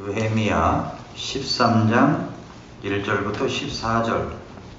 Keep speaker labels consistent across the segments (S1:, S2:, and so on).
S1: 느헤미야 13장 1절부터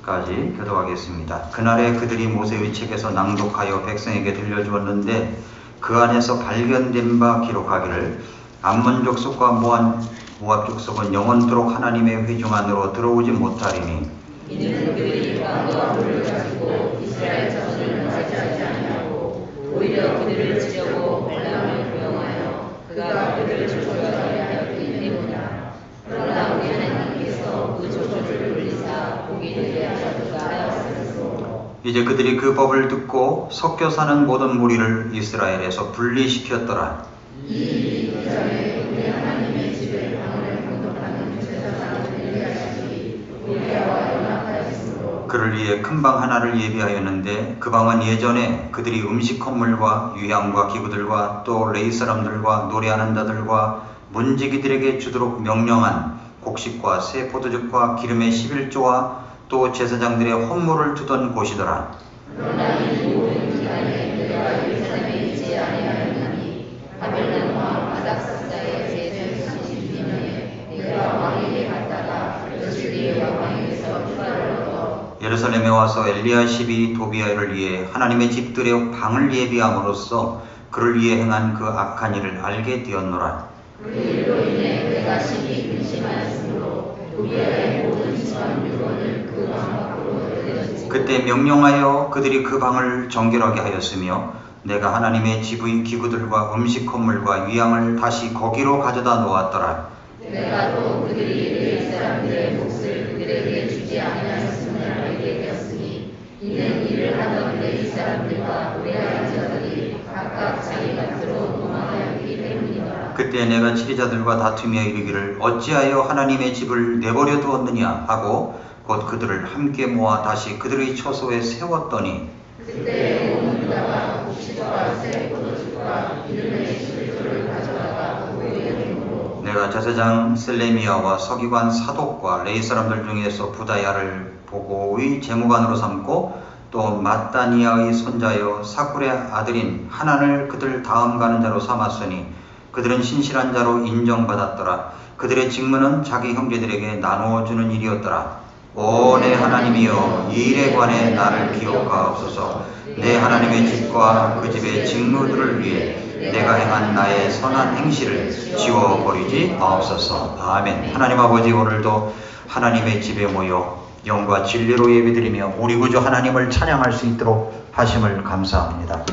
S1: 14절까지 교독하겠습니다. 그날에 그들이 모세의 책에서 낭독하여 백성에게 들려주었는데 그 안에서 발견된 바 기록하기를 암몬 족속과 모압 족속은 영원토록 하나님의 회중 안으로 들어오지 못하리니
S2: 이는 그들이 왕과 물을 가지고 이스라엘 자손을 맞이하지 아니하고 오히려 그들을 치려고 발람을 고용하여 그가 그들을 저주하게 하였기 때문이라. 그러나 우리 하나님께서 그 저주를 돌리사 보기 되게 하셨다 하였으므로
S1: 이제 그들이 그 법을 듣고 섞여 사는 모든 무리를 이스라엘에서 분리시켰더라.
S2: 이 일이 전에 우리 하나님의 집을 방언을 공독하는 제사장 엘리야십이 우리와 연합하였으므로
S1: 그를 위해 큰 방 하나를 예비하였는데 그 방은 예전에 그들이 음식 건물과 유향과 기구들과 또 레이 사람들과 노래하는 자들과 문지기들에게 주도록 명령한 곡식과 새 포도즙과 기름의 11조와 또 제사장들의 헌물을 두던 곳이더라.
S2: 그러나 이 모든 기간에 내가 예루살렘에 있지 아니하였나니 바벨론 왕 아닥사스다의 제 32년에 내가 왕에게 갔다가 며칠 뒤에 왕에게서 휴가를 얻어
S1: 예루살렘에 와서 엘리야십이 도비아를 위해 하나님의 집들의 방을 예비함으로써 그를 위해 행한 그 악한 일을 알게 되었노라.
S2: 그 일로 인해 내가 심히 근심하였으므로 도비아의 모든 집안 물건을 그 왕 밖으로 내던지고
S1: 그때 명령하여 그들이 그 방을 정결하게 하였으며 내가 하나님의 집의 기구들과 음식 건물과 위향을 다시 거기로 가져다 놓았더라.
S2: 내가 또 그들이 레위 사람들의 몫을 그들에게 주지 아니하였음을 알게 되었으니 이는 일을 하던 레위 사람들과 노래하는 자들이 각각 자기 밭으로 도망하였기 때문이더라.
S1: 그때 내가 지리자들과 다투며 이르기를 어찌하여 하나님의 집을 내버려 두었느냐 하고 곧 그들을 함께 모아 다시 그들의 처소에 세웠더니
S2: 그때 온 유다가 곡식과 새 포도즙과 기름의 11조를 가져다가 그에게 주므로
S1: 내가 제사장 셀레미야와 서기관 사독과 레위 사람들 중에서 부다야를 보고의 제무관으로 삼고 또 마따니아의 손자여 사쿨의 아들인 하난을 그들 다음 가는 자로 삼았으니 그들은 신실한 자로 인정받았더라. 그들의 직무는 자기 형제들에게 나누어 주는 일이었더라. 오 내 하나님이여 이 일에 관해 나를 기억하옵소서. 내 하나님의 집과 그 집의 직무들을 위해 내가 행한 나의 선한 행실을 지워버리지 마옵소서. 아멘. 하나님 아버지, 오늘도 하나님의 집에 모여 영과 진리로 예배드리며 우리 구주 하나님을 찬양할 수 있도록 하심을 감사합니다.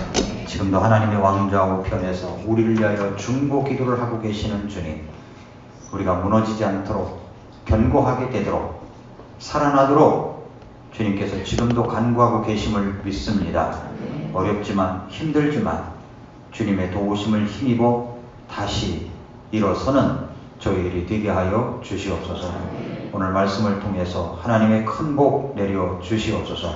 S1: 지금도 하나님의 왕좌 우편에서 우리를 위하여 중보 기도를 하고 계시는 주님, 우리가 무너지지 않도록 견고하게 되도록 살아나도록 주님께서 지금도 간구하고 계심을 믿습니다. 어렵지만 힘들지만 주님의 도우심을 힘입어 다시 일어서는 저희들이 되게 하여 주시옵소서. 오늘 말씀을 통해서 하나님의 큰 복 내려 주시옵소서.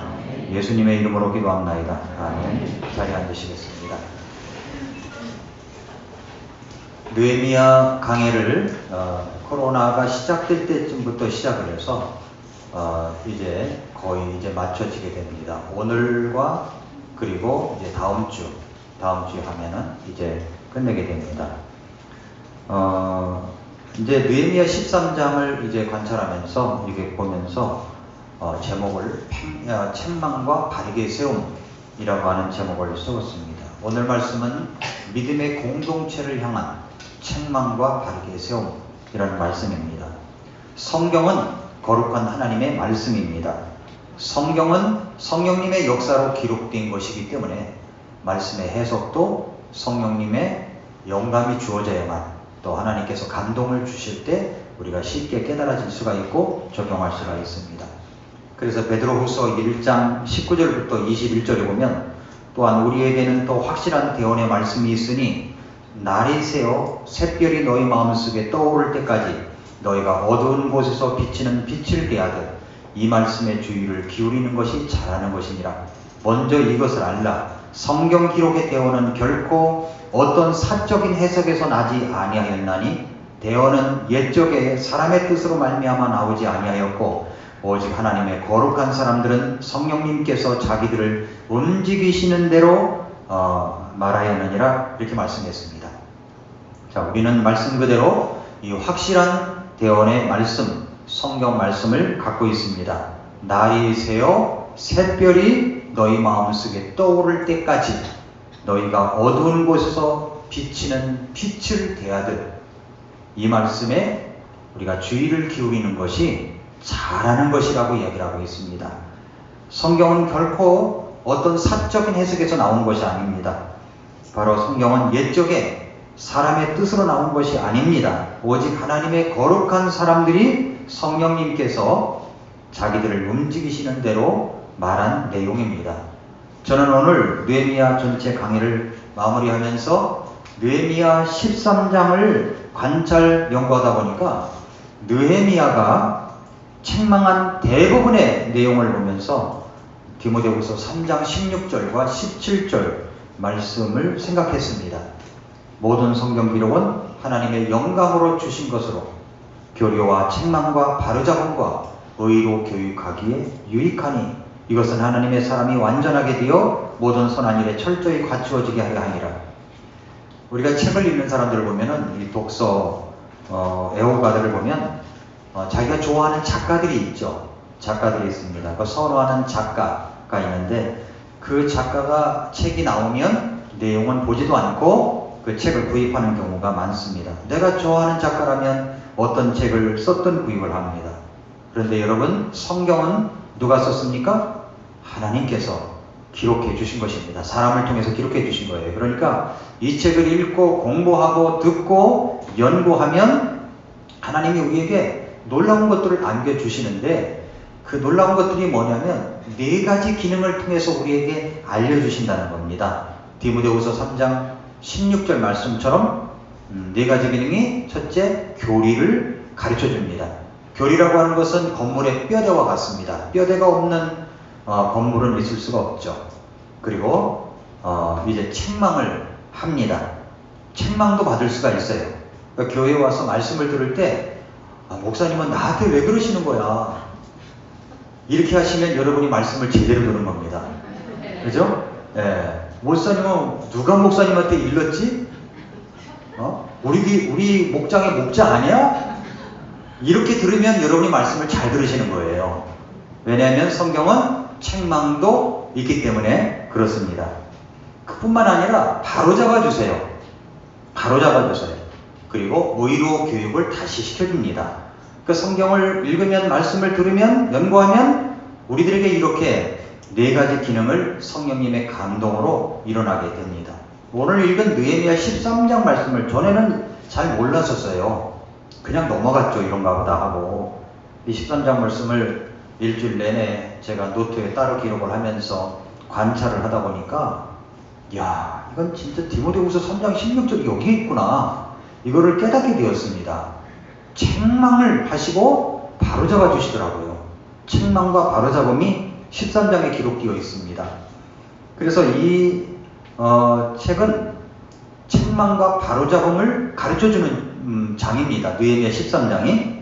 S1: 예수님의 이름으로 기도합나이다. 아멘. 자리에 앉으시겠습니다. 느헤미야 강해를 코로나가 시작될 때쯤부터 시작을 해서 이제 거의 이제 맞춰지게 됩니다. 오늘과 그리고 이제 다음 주에 하면은 이제 끝내게 됩니다. 이제 느헤미야 13장을 이제 관찰하면서 이게 보면서 제목을 책망과 바르게 세움이라고 하는 제목을 세웠습니다. 오늘 말씀은 믿음의 공동체를 향한 책망과 바르게 세움이라는 말씀입니다. 성경은 거룩한 하나님의 말씀입니다. 성경은 성령님의 역사로 기록된 것이기 때문에 말씀의 해석도 성령님의 영감이 주어져야만 또 하나님께서 감동을 주실 때 우리가 쉽게 깨달아질 수가 있고 적용할 수가 있습니다. 그래서 베드로후서 1장 19절부터 21절에 보면 또한 우리에게는 또 확실한 대언의 말씀이 있으니 날이 새어 샛별이 너희 마음속에 떠오를 때까지 너희가 어두운 곳에서 비치는 빛을 대하듯 이 말씀의 주의를 기울이는 것이 잘하는 것이니라. 먼저 이것을 알라. 성경 기록의 대언은 결코 어떤 사적인 해석에서 나지 아니하였나니 대언은 옛적에 사람의 뜻으로 말미암아 나오지 아니하였고 오직 하나님의 거룩한 사람들은 성령님께서 자기들을 움직이시는 대로 말하였느니라. 이렇게 말씀했습니다. 자, 우리는 말씀 그대로 이 확실한 대언의 말씀, 성경 말씀을 갖고 있습니다. 날이 새어 샛별이 너희 마음속에 떠오를 때까지 너희가 어두운 곳에서 비치는 빛을 대하듯, 이 말씀에 우리가 주의를 기울이는 것이 잘하는 것이라고 이야기를 하고 있습니다. 성경은 결코 어떤 사적인 해석에서 나온 것이 아닙니다. 바로 성경은 옛적에 사람의 뜻으로 나온 것이 아닙니다. 오직 하나님의 거룩한 사람들이 성령님께서 자기들을 움직이시는 대로 말한 내용입니다. 저는 오늘 느헤미야 전체 강의를 마무리하면서 느헤미야 13장을 관찰 연구하다 보니까 느헤미야가 책망한 대부분의 내용을 보면서 디모데후서 3장 16절과 17절 말씀을 생각했습니다. 모든 성경 기록은 하나님의 영감으로 주신 것으로 교리와 책망과 바로잡음과 의로 교육하기에 유익하니 이것은 하나님의 사람이 완전하게 되어 모든 선한 일에 철저히 갖추어지게 하려 하니라. 우리가 책을 읽는 사람들을 보면은 이 독서 애호가들을 보면 자기가 좋아하는 작가들이 있죠. 작가들이 있습니다. 그 선호하는 작가가 있는데 그 작가가 책이 나오면 내용은 보지도 않고 그 책을 구입하는 경우가 많습니다. 내가 좋아하는 작가라면 어떤 책을 썼든 구입을 합니다. 그런데 여러분, 성경은 누가 썼습니까? 하나님께서 기록해 주신 것입니다. 사람을 통해서 기록해 주신 거예요. 그러니까 이 책을 읽고 공부하고 듣고 연구하면 하나님이 우리에게 놀라운 것들을 안겨주시는데, 그 놀라운 것들이 뭐냐면 4가지 기능을 통해서 우리에게 알려주신다는 겁니다. 디모데후서 3장 16절 말씀처럼 4가지 기능이, 첫째, 교리를 가르쳐 줍니다. 교리라고 하는 것은 건물의 뼈대와 같습니다. 뼈대가 없는 건물은 있을 수가 없죠. 그리고 이제 책망을 합니다. 책망도 받을 수가 있어요. 그러니까 교회에 와서 말씀을 들을 때 목사님은 나한테 왜 그러시는 거야? 이렇게 하시면 여러분이 말씀을 제대로 들은 겁니다. 그죠? 예. 목사님은 누가 목사님한테 일렀지? 우리 목장의 목자 아니야? 이렇게 들으면 여러분이 말씀을 잘 들으시는 거예요. 왜냐하면 성경은 책망도 있기 때문에 그렇습니다. 그뿐만 아니라 바로잡아 주세요. 바로잡아 주세요. 그리고 의로 교육을 다시 시켜줍니다. 그 성경을 읽으면, 말씀을 들으면, 연구하면 우리들에게 이렇게 4가지 기능을 성령님의 감동으로 일어나게 됩니다. 오늘 읽은 느헤미야 13장 말씀을 전에는 잘 몰랐었어요. 그냥 넘어갔죠, 이런가 보다 하고. 이 13장 말씀을 일주일 내내 제가 노트에 따로 기록을 하면서 관찰을 하다 보니까, 야, 이건 진짜 디모데후서 3장 16절이 여기 있구나, 이거를 깨닫게 되었습니다. 책망을 하시고 바로잡아 주시더라고요. 책망과 바로잡음이 13장에 기록되어 있습니다. 그래서 이 책은 책망과 바로잡음을 가르쳐주는 장입니다. 느헤미야 13장이.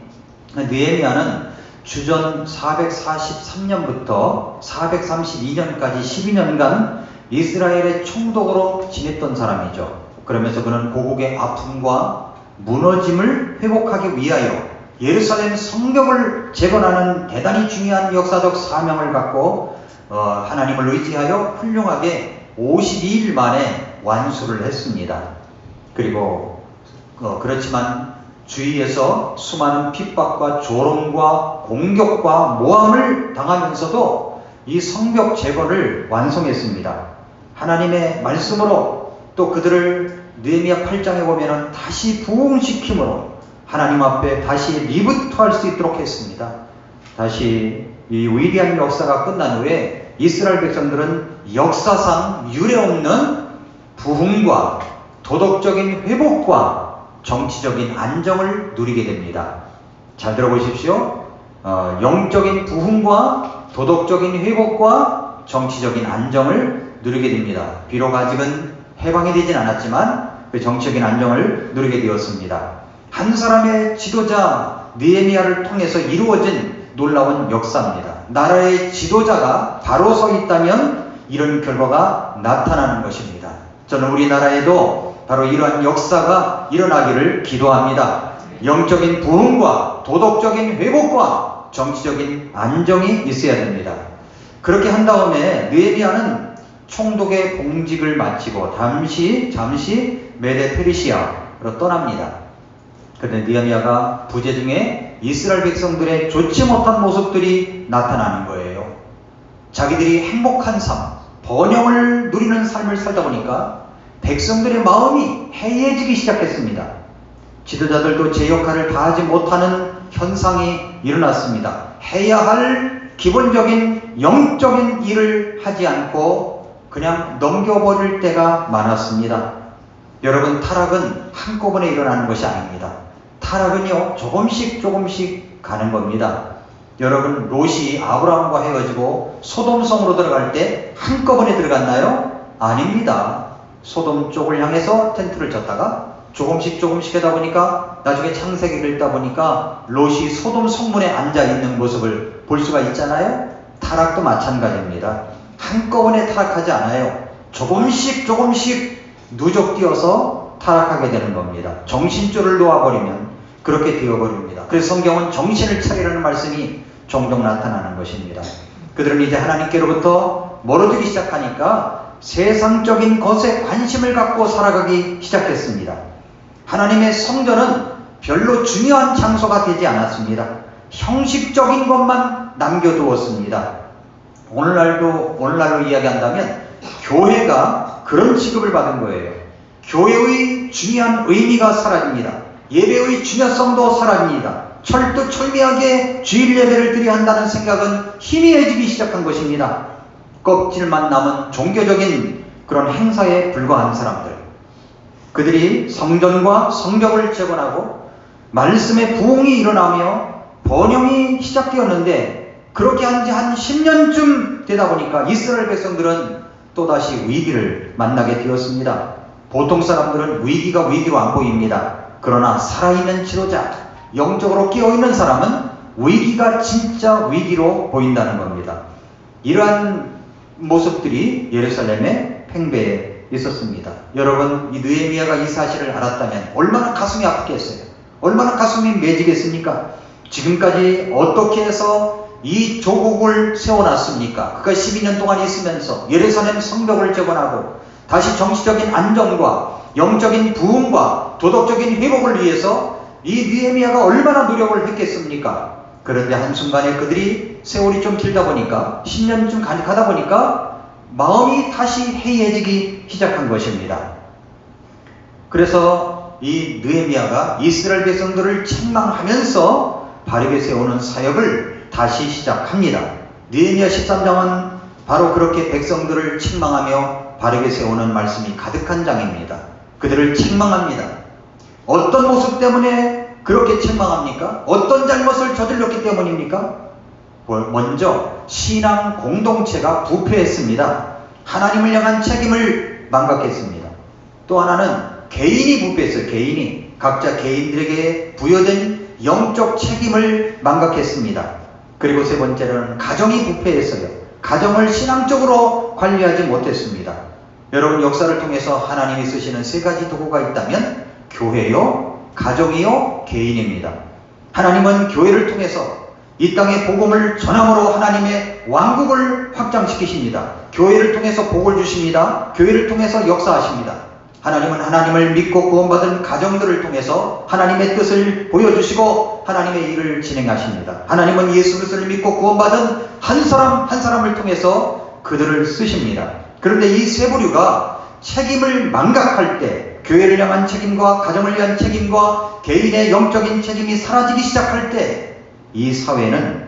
S1: 느헤미야는 주전 443년부터 432년까지 12년간 이스라엘의 총독으로 지냈던 사람이죠. 그러면서 그는 고국의 아픔과 무너짐을 회복하기 위하여 예루살렘 성벽을 재건하는 대단히 중요한 역사적 사명을 갖고 하나님을 의지하여 훌륭하게 52일 만에 완수를 했습니다. 그리고 그렇지만 주위에서 수많은 핍박과 조롱과 공격과 모함을 당하면서도 이 성벽 재건을 완성했습니다. 하나님의 말씀으로, 또 그들을 느헤미야 8장에 보면은 다시 부흥시킴으로 하나님 앞에 다시 리부트할 수 있도록 했습니다. 다시 이 위대한 역사가 끝난 후에 이스라엘 백성들은 역사상 유례없는 부흥과 도덕적인 회복과 정치적인 안정을 누리게 됩니다. 잘 들어보십시오. 영적인 부흥과 도덕적인 회복과 정치적인 안정을 누리게 됩니다. 비록 아직은 해방이 되진 않았지만 그 정치적인 안정을 누리게 되었습니다. 한 사람의 지도자 느헤미야를 통해서 이루어진 놀라운 역사입니다. 나라의 지도자가 바로 서 있다면 이런 결과가 나타나는 것입니다. 저는 우리나라에도 바로 이러한 역사가 일어나기를 기도합니다. 영적인 부흥과 도덕적인 회복과 정치적인 안정이 있어야 됩니다. 그렇게 한 다음에 느헤미야는 총독의 봉직을 마치고 잠시 메데 페르시아로 떠납니다. 그런데 느헤미야가 부재 중에 이스라엘 백성들의 좋지 못한 모습들이 나타나는 거예요. 자기들이 행복한 삶, 번영을 누리는 삶을 살다 보니까 백성들의 마음이 해이해지기 시작했습니다. 지도자들도 제 역할을 다하지 못하는 현상이 일어났습니다. 해야 할 기본적인 영적인 일을 하지 않고 그냥 넘겨버릴 때가 많았습니다. 여러분, 타락은 한꺼번에 일어나는 것이 아닙니다. 타락은요, 조금씩 가는 겁니다. 여러분, 롯이 아브라함과 헤어지고 소돔성으로 들어갈 때 한꺼번에 들어갔나요? 아닙니다. 소돔 쪽을 향해서 텐트를 쳤다가 조금씩 하다 보니까 나중에 창세기를 읽다 보니까 롯이 소돔 성문에 앉아있는 모습을 볼 수가 있잖아요. 타락도 마찬가지입니다. 한꺼번에 타락하지 않아요. 조금씩 누적되어서 타락하게 되는 겁니다. 정신줄을 놓아버리면 그렇게 되어버립니다. 그래서 성경은 정신을 차리라는 말씀이 종종 나타나는 것입니다. 그들은 이제 하나님께로부터 멀어지기 시작하니까 세상적인 것에 관심을 갖고 살아가기 시작했습니다. 하나님의 성전은 별로 중요한 장소가 되지 않았습니다. 형식적인 것만 남겨두었습니다. 오늘날로 이야기한다면 교회가 그런 취급을 받은 거예요. 교회의 중요한 의미가 사라집니다. 예배의 중요성도 사라집니다. 철두철미하게 주일 예배를 드려야 한다는 생각은 희미해지기 시작한 것입니다. 껍질만 남은 종교적인 그런 행사에 불과한 사람들, 그들이 성전과 성벽을 재건하고 말씀의 부흥이 일어나며 번영이 시작되었는데, 그렇게 한 지 한 10년쯤 되다 보니까 이스라엘 백성들은 또다시 위기를 만나게 되었습니다. 보통 사람들은 위기가 위기로 안 보입니다. 그러나 살아있는 지도자, 영적으로 깨어있는 사람은 위기가 진짜 위기로 보인다는 겁니다. 이러한 모습들이 예루살렘의 팽배에 있었습니다. 여러분, 이 느헤미야가 이 사실을 알았다면 얼마나 가슴이 아프겠어요? 얼마나 가슴이 맺히겠습니까? 지금까지 어떻게 해서 이 조국을 세워놨습니까? 그가 12년 동안 있으면서 예루살렘 성벽을 재건하고 다시 정치적인 안정과 영적인 부흥과 도덕적인 회복을 위해서 이 느헤미야가 얼마나 노력을 했겠습니까? 그런데 한순간에 그들이 세월이 좀 길다 보니까 10년쯤 가다 보니까 마음이 다시 해이해지기 시작한 것입니다. 그래서 이 느헤미야가 이스라엘 백성들을 책망하면서 바르게 세우는 사역을 다시 시작합니다. 느헤미야 13장은 바로 그렇게 백성들을 책망하며 바르게 세우는 말씀이 가득한 장입니다. 그들을 책망합니다. 어떤 모습 때문에 그렇게 책망합니까? 어떤 잘못을 저질렀기 때문입니까? 먼저 신앙 공동체가 부패했습니다. 하나님을 향한 책임을 망각했습니다. 또 하나는 개인이 부패했어요. 각자 개인들에게 부여된 영적 책임을 망각했습니다. 그리고 세 번째로는 가정이 부패했어요. 가정을 신앙적으로 관리하지 못했습니다. 여러분, 역사를 통해서 하나님이 쓰시는 세 가지 도구가 있다면 교회요, 가정이요, 개인입니다. 하나님은 교회를 통해서 이 땅의 복음을 전함으로 하나님의 왕국을 확장시키십니다. 교회를 통해서 복을 주십니다. 교회를 통해서 역사하십니다. 하나님은 하나님을 믿고 구원받은 가정들을 통해서 하나님의 뜻을 보여주시고 하나님의 일을 진행하십니다. 하나님은 예수 그리스도를 믿고 구원받은 한 사람 한 사람을 통해서 그들을 쓰십니다. 그런데 이 세 부류가 책임을 망각할 때, 교회를 향한 책임과 가정을 위한 책임과 개인의 영적인 책임이 사라지기 시작할 때, 이 사회는,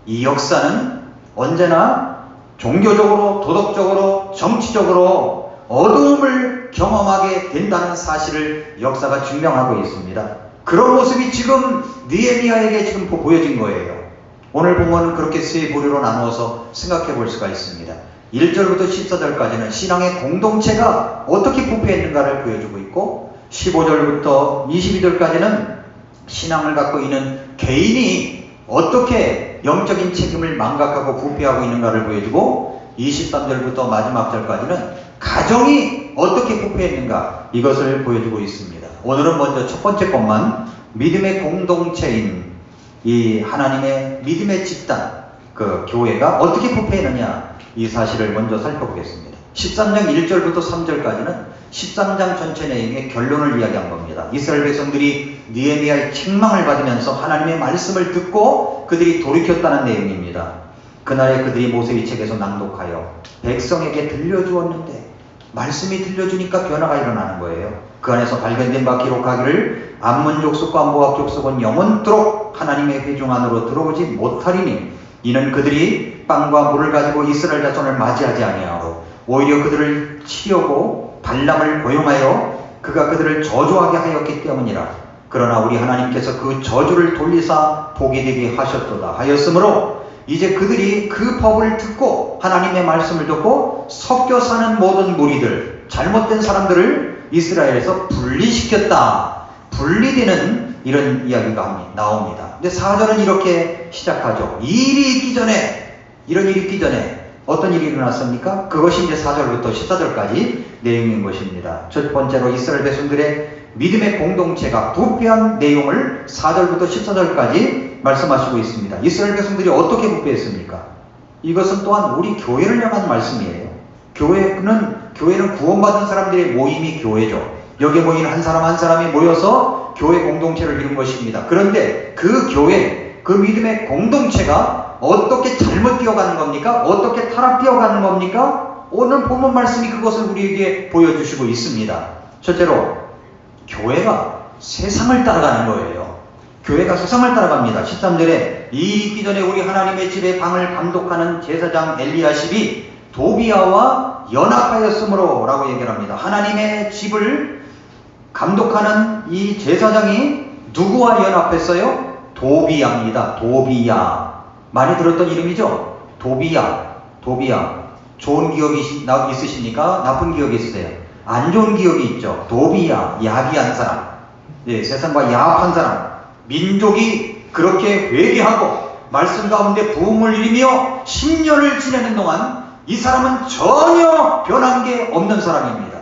S1: 이 역사는 언제나 종교적으로, 도덕적으로, 정치적으로 어두움을 경험하게 된다는 사실을 역사가 증명하고 있습니다. 그런 모습이 지금 느헤미야에게 지금 보여진 거예요. 오늘 본문은 그렇게 세 부류로 나누어서 생각해 볼 수가 있습니다. 1절부터 14절까지는 신앙의 공동체가 어떻게 부패했는가를 보여주고 있고, 15절부터 22절까지는 신앙을 갖고 있는 개인이 어떻게 영적인 책임을 망각하고 부패하고 있는가를 보여주고, 23절부터 마지막 절까지는 가정이 어떻게 부패했는가, 이것을 보여주고 있습니다. 오늘은 먼저 첫 번째 것만 믿음의 공동체인 이 하나님의 믿음의 집단, 그 교회가 어떻게 부패했느냐, 이 사실을 먼저 살펴보겠습니다. 13장 1절부터 3절까지는 13장 전체 내용의 결론을 이야기한 겁니다. 이스라엘 백성들이 느헤미야의 책망을 받으면서 하나님의 말씀을 듣고 그들이 돌이켰다는 내용입니다. 그날에 그들이 모세의 책에서 낭독하여 백성에게 들려주었는데 말씀이 들려주니까 변화가 일어나는 거예요. 그 안에서 발견된 바 기록하기를 암몬 족속과 모압 족속은 영원토록 하나님의 회중 안으로 들어오지 못하리니 이는 그들이 빵과 물을 가지고 이스라엘 자손을 맞이하지 아니하고 오히려 그들을 치려고 발람을 고용하여 그가 그들을 저주하게 하였기 때문이라. 그러나 우리 하나님께서 그 저주를 돌리사 복이 되게 하셨도다 하였으므로 이제 그들이 그 법을 듣고 하나님의 말씀을 듣고 섞여 사는 모든 무리들, 잘못된 사람들을 이스라엘에서 분리시켰다. 분리되는 이런 이야기가 나옵니다. 근데 4절은 이렇게 시작하죠. 이 일이 있기 전에, 이런 일이 있기 전에 어떤 일이 일어났습니까? 그것이 이제 4절부터 14절까지 내용인 것입니다. 첫 번째로 이스라엘 백성들의 믿음의 공동체가 부패한 내용을 4절부터 14절까지 말씀하시고 있습니다. 이스라엘 백성들이 어떻게 부패했습니까? 이것은 또한 우리 교회를 향한 말씀이에요. 교회는 구원받은 사람들의 모임이 교회죠. 여기에 모인 한 사람 한 사람이 모여서 교회 공동체를 이룬 것입니다. 그런데 그 교회, 그 믿음의 공동체가 어떻게 잘못 뛰어가는 겁니까? 어떻게 타락되어가는 겁니까? 오늘 본문 말씀이 그것을 우리에게 보여주시고 있습니다. 첫째로 교회가 세상을 따라가는 거예요. 교회가 세상을 따라갑니다. 13절에 이 일이 있기 전에 우리 하나님의 집의 방을 감독하는 제사장 엘리야십이 도비야와 연합하였으므로 라고 얘기를 합니다. 하나님의 집을 감독하는 이 제사장이 누구와 연합했어요? 도비야입니다. 도비야. 많이 들었던 이름이죠? 도비야. 좋은 기억이 있으십니까? 나쁜 기억이 있으세요? 안 좋은 기억이 있죠. 도비야, 야비한 사람, 세상과 야합한 사람, 민족이 그렇게 회개하고 말씀 가운데 부흥을 일으며 10년을 지내는 동안 이 사람은 전혀 변한 게 없는 사람입니다.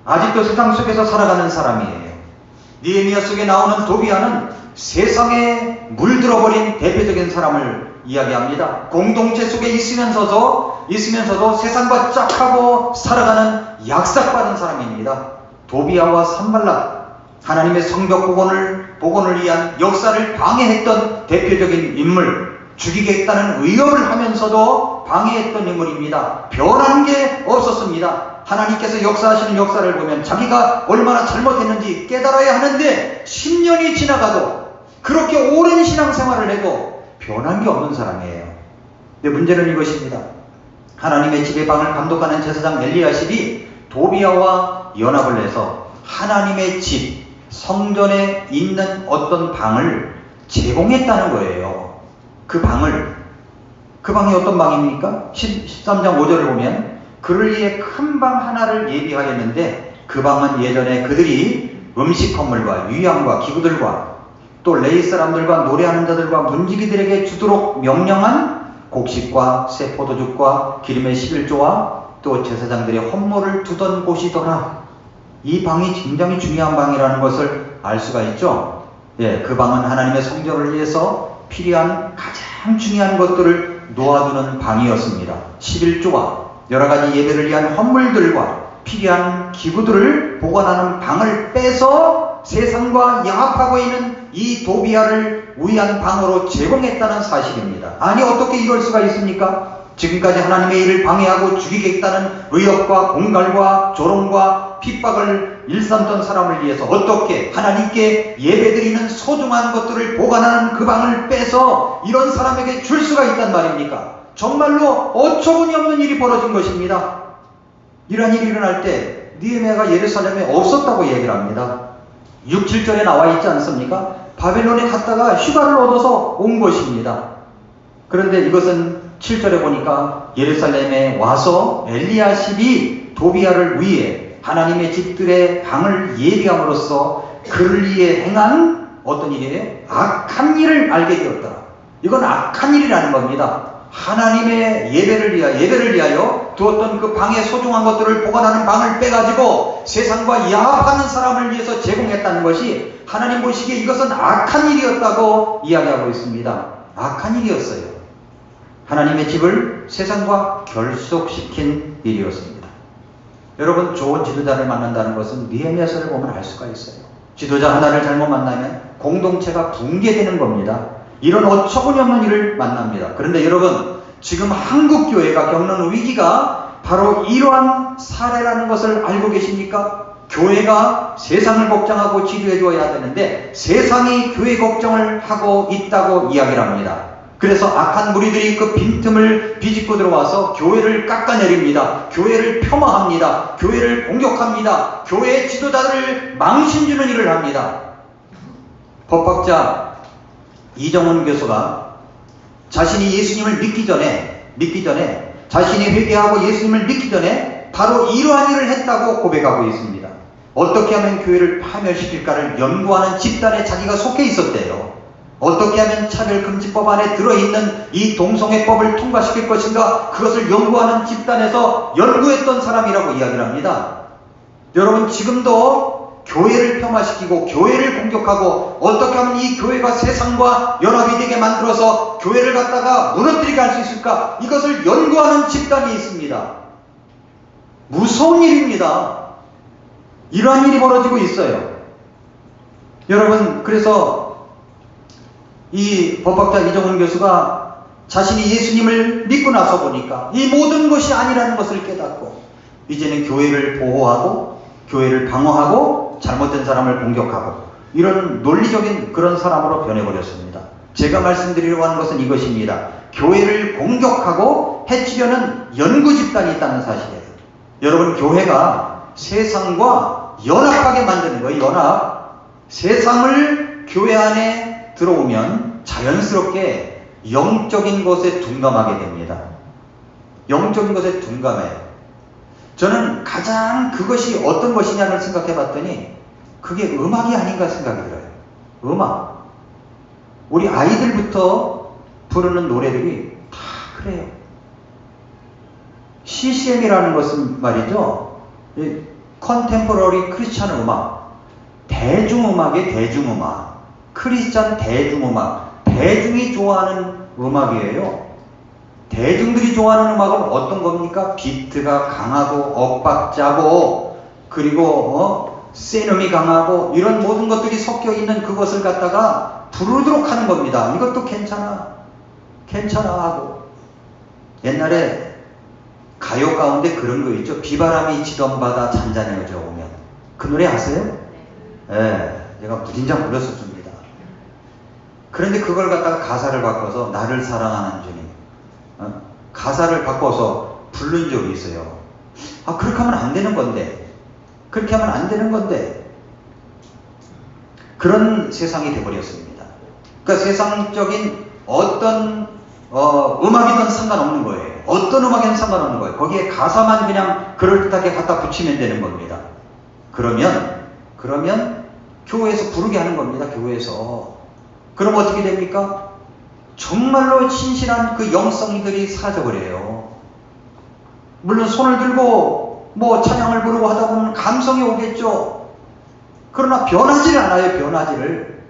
S1: 아직도 세상 속에서 살아가는 사람이에요. 느헤미야 속에 나오는 도비야는 세상에 물들어버린 대표적인 사람을 이야기합니다. 공동체 속에 있으면서도 세상과 짝하고 살아가는 약삭받은 사람입니다. 도비야와 산발락, 하나님의 성벽 복원을 위한 역사를 방해했던 대표적인 인물, 죽이겠다는 의협을 하면서도 방해했던 인물입니다. 변한 게 없었습니다. 하나님께서 역사하시는 역사를 보면 자기가 얼마나 잘못했는지 깨달아야 하는데 10년이 지나가도 그렇게 오랜 신앙생활을 해도 변한 게 없는 사람이에요. 근데 문제는 이것입니다. 하나님의 집의 방을 감독하는 제사장 엘리야십이 도비야와 연합을 해서 하나님의 집, 성전에 있는 어떤 방을 제공했다는 거예요. 그 방이 어떤 방입니까? 13장 5절을 보면 그를 위해 큰 방 하나를 예비하였는데 그 방은 예전에 그들이 음식 건물과 유향과 기구들과 또 레위 사람들과 노래하는 자들과 문지기들에게 주도록 명령한 곡식과 새 포도죽과 기름의 11조와 또 제사장들의 헌물을 두던 곳이더라. 이 방이 굉장히 중요한 방이라는 것을 알 수가 있죠. 그 방은 하나님의 성전을 위해서 필요한 가장 중요한 것들을 놓아두는 방이었습니다. 11조와 여러가지 예배를 위한 헌물들과 필요한 기구들을 보관하는 방을 빼서 세상과 야합하고 있는 이 도비야를 위한 방으로 제공했다는 사실입니다. 아니 어떻게 이럴 수가 있습니까? 지금까지 하나님의 일을 방해하고 죽이겠다는 의협과 공갈과 조롱과 핍박을 일삼던 사람을 위해서 어떻게 하나님께 예배드리는 소중한 것들을 보관하는 그 방을 빼서 이런 사람에게 줄 수가 있단 말입니까? 정말로 어처구니 없는 일이 벌어진 것입니다. 이런 일이 일어날 때 느헤미야가 예루살렘에 없었다고 얘기를 합니다. 6, 7절에 나와 있지 않습니까? 바벨론에 갔다가 휴가를 얻어서 온 것입니다. 그런데 이것은 7절에 보니까 예루살렘에 와서 엘리야십이 도비야를 위해 하나님의 집들의 방을 예비함으로써 그를 위해 행한 어떤 일이에요? 악한 일을 알게 되었다. 이건 악한 일이라는 겁니다. 하나님의 예배를 위하여 두었던 그 방의 소중한 것들을 보관하는 방을 빼가지고 세상과 야합하는 사람을 위해서 제공했다는 것이 하나님 보시기에 이것은 악한 일이었다고 이야기하고 있습니다. 악한 일이었어요. 하나님의 집을 세상과 결속시킨 일이었습니다. 여러분, 좋은 지도자를 만난다는 것은 느헤미야서를 보면 알 수가 있어요. 지도자 하나를 잘못 만나면 공동체가 붕괴되는 겁니다. 이런 어처구니 없는 일을 만납니다. 그런데 여러분, 지금 한국교회가 겪는 위기가 바로 이러한 사례라는 것을 알고 계십니까? 교회가 세상을 걱정하고 지도해 줘야 되는데 세상이 교회 걱정을 하고 있다고 이야기를 합니다. 그래서 악한 무리들이 그 빈틈을 비집고 들어와서 교회를 깎아내립니다. 교회를 폄하합니다. 교회를 공격합니다. 교회의 지도자들을 망신주는 일을 합니다. 법학자 이정훈 교수가 자신이 예수님을 믿기 전에 자신이 회개하고 예수님을 믿기 전에 바로 이러한 일을 했다고 고백하고 있습니다. 어떻게 하면 교회를 파멸시킬까를 연구하는 집단에 자기가 속해 있었대요. 어떻게 하면 차별금지법 안에 들어있는 이 동성애법을 통과시킬 것인가, 그것을 연구하는 집단에서 연구했던 사람이라고 이야기를 합니다. 여러분, 지금도 교회를 폄하시키고 교회를 공격하고 어떻게 하면 이 교회가 세상과 연합이 되게 만들어서 교회를 갖다가 무너뜨리게 할 수 있을까, 이것을 연구하는 집단이 있습니다. 무서운 일입니다. 이러한 일이 벌어지고 있어요. 여러분, 그래서 이 법학자 이정훈 교수가 자신이 예수님을 믿고 나서 보니까 이 모든 것이 아니라는 것을 깨닫고 이제는 교회를 보호하고 교회를 방어하고 잘못된 사람을 공격하고 이런 논리적인 그런 사람으로 변해버렸습니다. 제가 말씀드리려고 하는 것은 이것입니다. 교회를 공격하고 해치려는 연구 집단이 있다는 사실이에요. 여러분, 교회가 세상과 연합하게 만드는 거예요. 연합. 세상을 교회 안에 들어오면 자연스럽게 영적인 것에 둔감하게 됩니다. 영적인 것에 둔감해요. 저는 가장 그것이 어떤 것이냐를 생각해 봤더니 그게 음악이 아닌가 생각이 들어요. 음악. 우리 아이들부터 부르는 노래들이 다 그래요. CCM이라는 것은 말이죠, 컨템포러리 크리스찬 음악, 대중음악의 대중음악, 크리스찬 대중음악, 대중이 좋아하는 음악이에요. 대중들이 좋아하는 음악은 어떤 겁니까? 비트가 강하고 억박자고 그리고 세음이 강하고 이런 모든 것들이 섞여 있는 그것을 갖다가 부르도록 하는 겁니다. 이것도 괜찮아 하고. 옛날에 가요 가운데 그런 거 있죠. 비바람이 치던 바다 잔잔해져 오면. 그 노래 아세요? 네, 제가 무진장 불렀었습니다. 그런데 그걸 갖다가 가사를 바꿔서 나를 사랑하는 주님, 가사를 바꿔서 부른 적이 있어요. 그렇게 하면 안 되는 건데, 그렇게 하면 안 되는 건데, 그런 세상이 되어버렸습니다. 그러니까 세상적인 어떤 음악이든 상관없는 거예요. 어떤 음악이든 상관없는 거예요. 거기에 가사만 그냥 그럴듯하게 갖다 붙이면 되는 겁니다. 그러면 교회에서 부르게 하는 겁니다. 교회에서. 그럼 어떻게 됩니까? 정말로 신실한 그 영성이들이 사라져버려요. 물론 손을 들고 뭐 찬양을 부르고 하다 보면 감성이 오겠죠. 그러나 변하지를 않아요. 변하지를.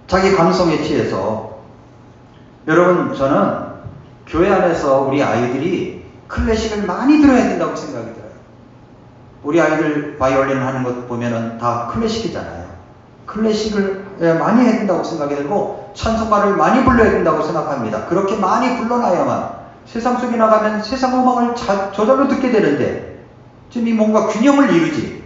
S1: 자기 감성에 취해서. 여러분, 저는 교회 안에서 우리 아이들이 클래식을 많이 들어야 된다고 생각이 들어요. 우리 아이들 바이올린 하는 것 보면은 다 클래식이잖아요. 클래식을 많이 해야 된다고 생각이 들고 찬송가를 많이 불러야 된다고 생각합니다. 그렇게 많이 불러놔야만 세상 속에 나가면 세상 음악을 저절로 듣게 되는데 지금 이 뭔가 균형을 이루지.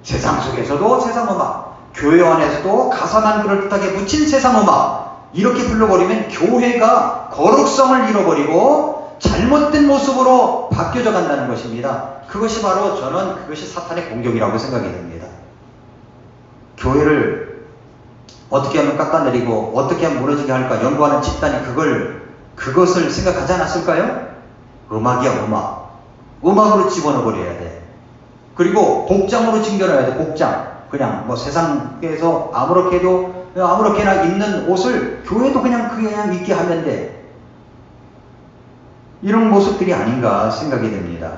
S1: 세상 속에서도 세상 음악, 교회 안에서도 가사만 그럴듯하게 붙인 세상 음악, 이렇게 불러버리면 교회가 거룩성을 잃어버리고 잘못된 모습으로 바뀌어져 간다는 것입니다. 그것이 바로 저는 그것이 사탄의 공격이라고 생각이 됩니다. 교회를 어떻게 하면 깎아내리고 어떻게 하면 무너지게 할까 연구하는 집단이 그것을 생각하지 않았을까요? 음악이야, 음악. 음악으로 집어넣어버려야 돼. 그리고 복장으로 챙겨놔야 돼. 복장. 그냥 뭐 세상에서 아무렇게나 입는 옷을 교회도 그냥 입게 하면 돼. 이런 모습들이 아닌가 생각이 됩니다.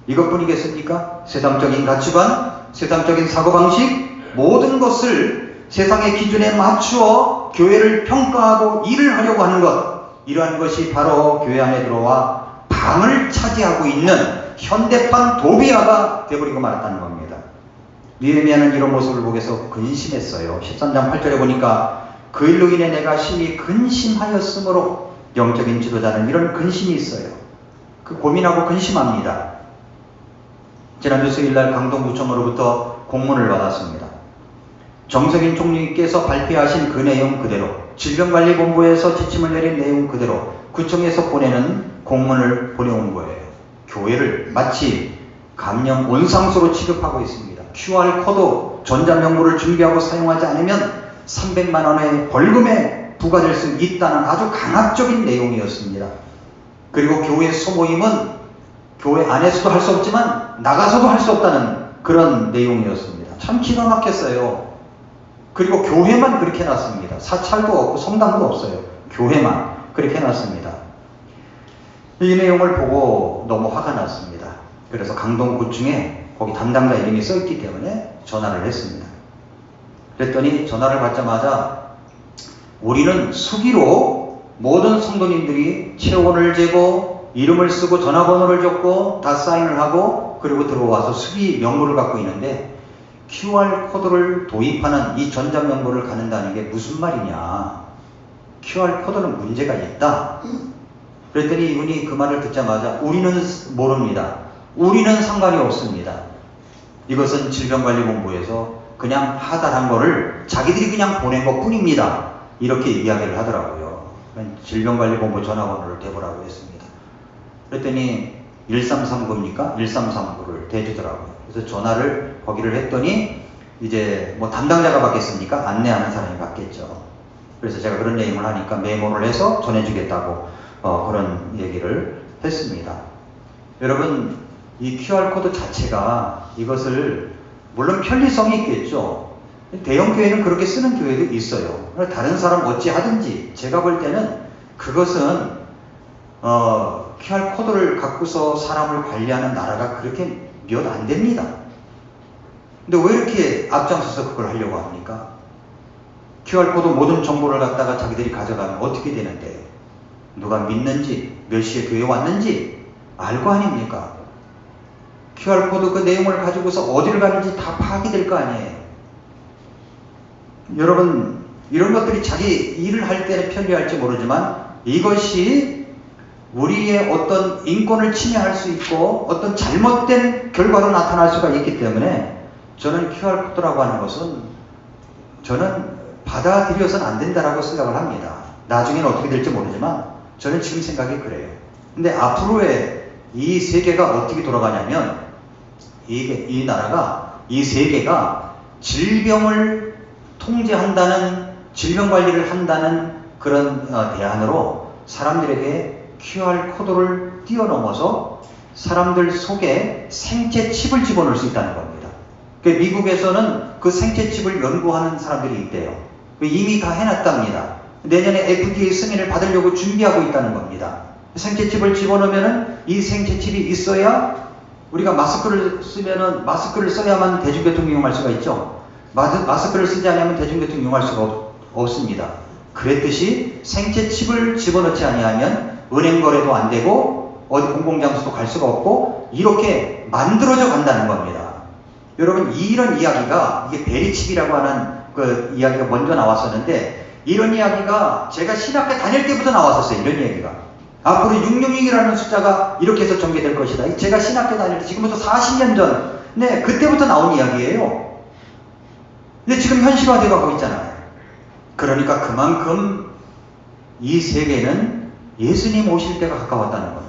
S1: 이것뿐이겠습니까? 세상적인 가치관, 세상적인 사고방식, 모든 것을 세상의 기준에 맞추어 교회를 평가하고 일을 하려고 하는 것, 이러한 것이 바로 교회 안에 들어와 방을 차지하고 있는 현대판 도비아가 되어버리고 말았다는 겁니다. 느헤미야는 이런 모습을 보고서 근심했어요. 13장 8절에 보니까 그 일로 인해 내가 심히 근심하였으므로, 영적인 지도자는 이런 근심이 있어요. 그 고민하고 근심합니다. 지난주 수요일날 강동구청으로부터 공문을 받았습니다. 정석인 총리께서 발표하신 그 내용 그대로, 질병관리본부에서 지침을 내린 내용 그대로 구청에서 보내는 공문을 보내온 거예요. 교회를 마치 감염 온상소로 취급하고 있습니다. QR코드 전자명부를 준비하고 사용하지 않으면 300만 원의 벌금에 부과될 수 있다는 아주 강압적인 내용이었습니다. 그리고 교회 소모임은 교회 안에서도 할 수 없지만 나가서도 할 수 없다는 그런 내용이었습니다. 참 기가 막혔어요. 그리고 교회만 그렇게 해놨습니다. 사찰도 없고 성당도 없어요. 교회만 그렇게 해놨습니다. 이 내용을 보고 너무 화가 났습니다. 그래서 강동구청에 거기 담당자 이름이 써있기 때문에 전화를 했습니다. 그랬더니 전화를 받자마자 우리는 수기로 모든 성도님들이 체온을 재고 이름을 쓰고 전화번호를 적고 다 사인을 하고 그리고 들어와서 수기 명부를 갖고 있는데 QR코드를 도입하는 이 전자명부를 갖는다는 게 무슨 말이냐. QR코드는 문제가 있다. 그랬더니 이분이 그 말을 듣자마자 우리는 모릅니다. 우리는 상관이 없습니다. 이것은 질병관리본부에서 그냥 하달한 거를 자기들이 그냥 보낸 것 뿐입니다. 이렇게 이야기를 하더라고요. 질병관리본부 전화번호를 대보라고 했습니다. 그랬더니 1339입니까? 1339를 대주더라고요. 그래서 전화를 거기를 했더니 이제 뭐 담당자가 받겠습니까? 안내하는 사람이 받겠죠. 그래서 제가 그런 내용을 하니까 메모를 해서 전해주겠다고 그런 얘기를 했습니다. 여러분, 이 QR코드 자체가 이것을 물론 편리성이 있겠죠. 대형 교회는 그렇게 쓰는 교회도 있어요. 다른 사람 어찌 하든지 제가 볼 때는 그것은 QR코드를 갖고서 사람을 관리하는 나라가 그렇게 몇 안 됩니다. 근데 왜 이렇게 앞장서서 그걸 하려고 합니까? QR코드 모든 정보를 갖다가 자기들이 가져가면 어떻게 되는데 누가 믿는지 몇 시에 교회 왔는지 알 거 아닙니까? QR코드 그 내용을 가지고서 어디를 가는지 다 파악이 될 거 아니에요. 여러분, 이런 것들이 자기 일을 할 때는 편리할지 모르지만 이것이 우리의 어떤 인권을 침해할 수 있고 어떤 잘못된 결과로 나타날 수가 있기 때문에 저는 QR코드라고 하는 것은 저는 받아들여서는 안 된다라고 생각을 합니다. 나중에는 어떻게 될지 모르지만 저는 지금 생각이 그래요. 근데 앞으로의 이 세계가 어떻게 돌아가냐면 이 나라가, 이 세계가 질병을 통제한다는, 질병 관리를 한다는 그런 대안으로 사람들에게 QR코드를 뛰어넘어서 사람들 속에 생체 칩을 집어넣을 수 있다는 겁니다. 미국에서는 그 생체 칩을 연구하는 사람들이 있대요. 이미 다 해놨답니다. 내년에 FDA 승인을 받으려고 준비하고 있다는 겁니다. 생체 칩을 집어넣으면 이 생체 칩이 있어야 우리가 마스크를 쓰면은 마스크를 써야만 대중교통 이용할 수가 있죠. 마스크를 쓰지 않으면 대중교통 이용할 수가 없습니다. 그랬듯이 생체 칩을 집어넣지 아니하면 은행 거래도 안 되고 어디 공공장소도 갈 수가 없고 이렇게 만들어져 간다는 겁니다. 여러분, 이런 이야기가 이게 베리칩이라고 하는 그 이야기가 먼저 나왔었는데 이런 이야기가 제가 신학교 다닐 때부터 나왔었어요. 이런 이야기가. 앞으로 666이라는 숫자가 이렇게 해서 전개될 것이다. 제가 신학교 다닐 때 지금부터 40년 전, 네, 그때부터 나온 이야기예요. 근데 지금 현실화되어 가고 있잖아요. 그러니까 그만큼 이 세계는 예수님 오실 때가 가까웠다는 겁니다.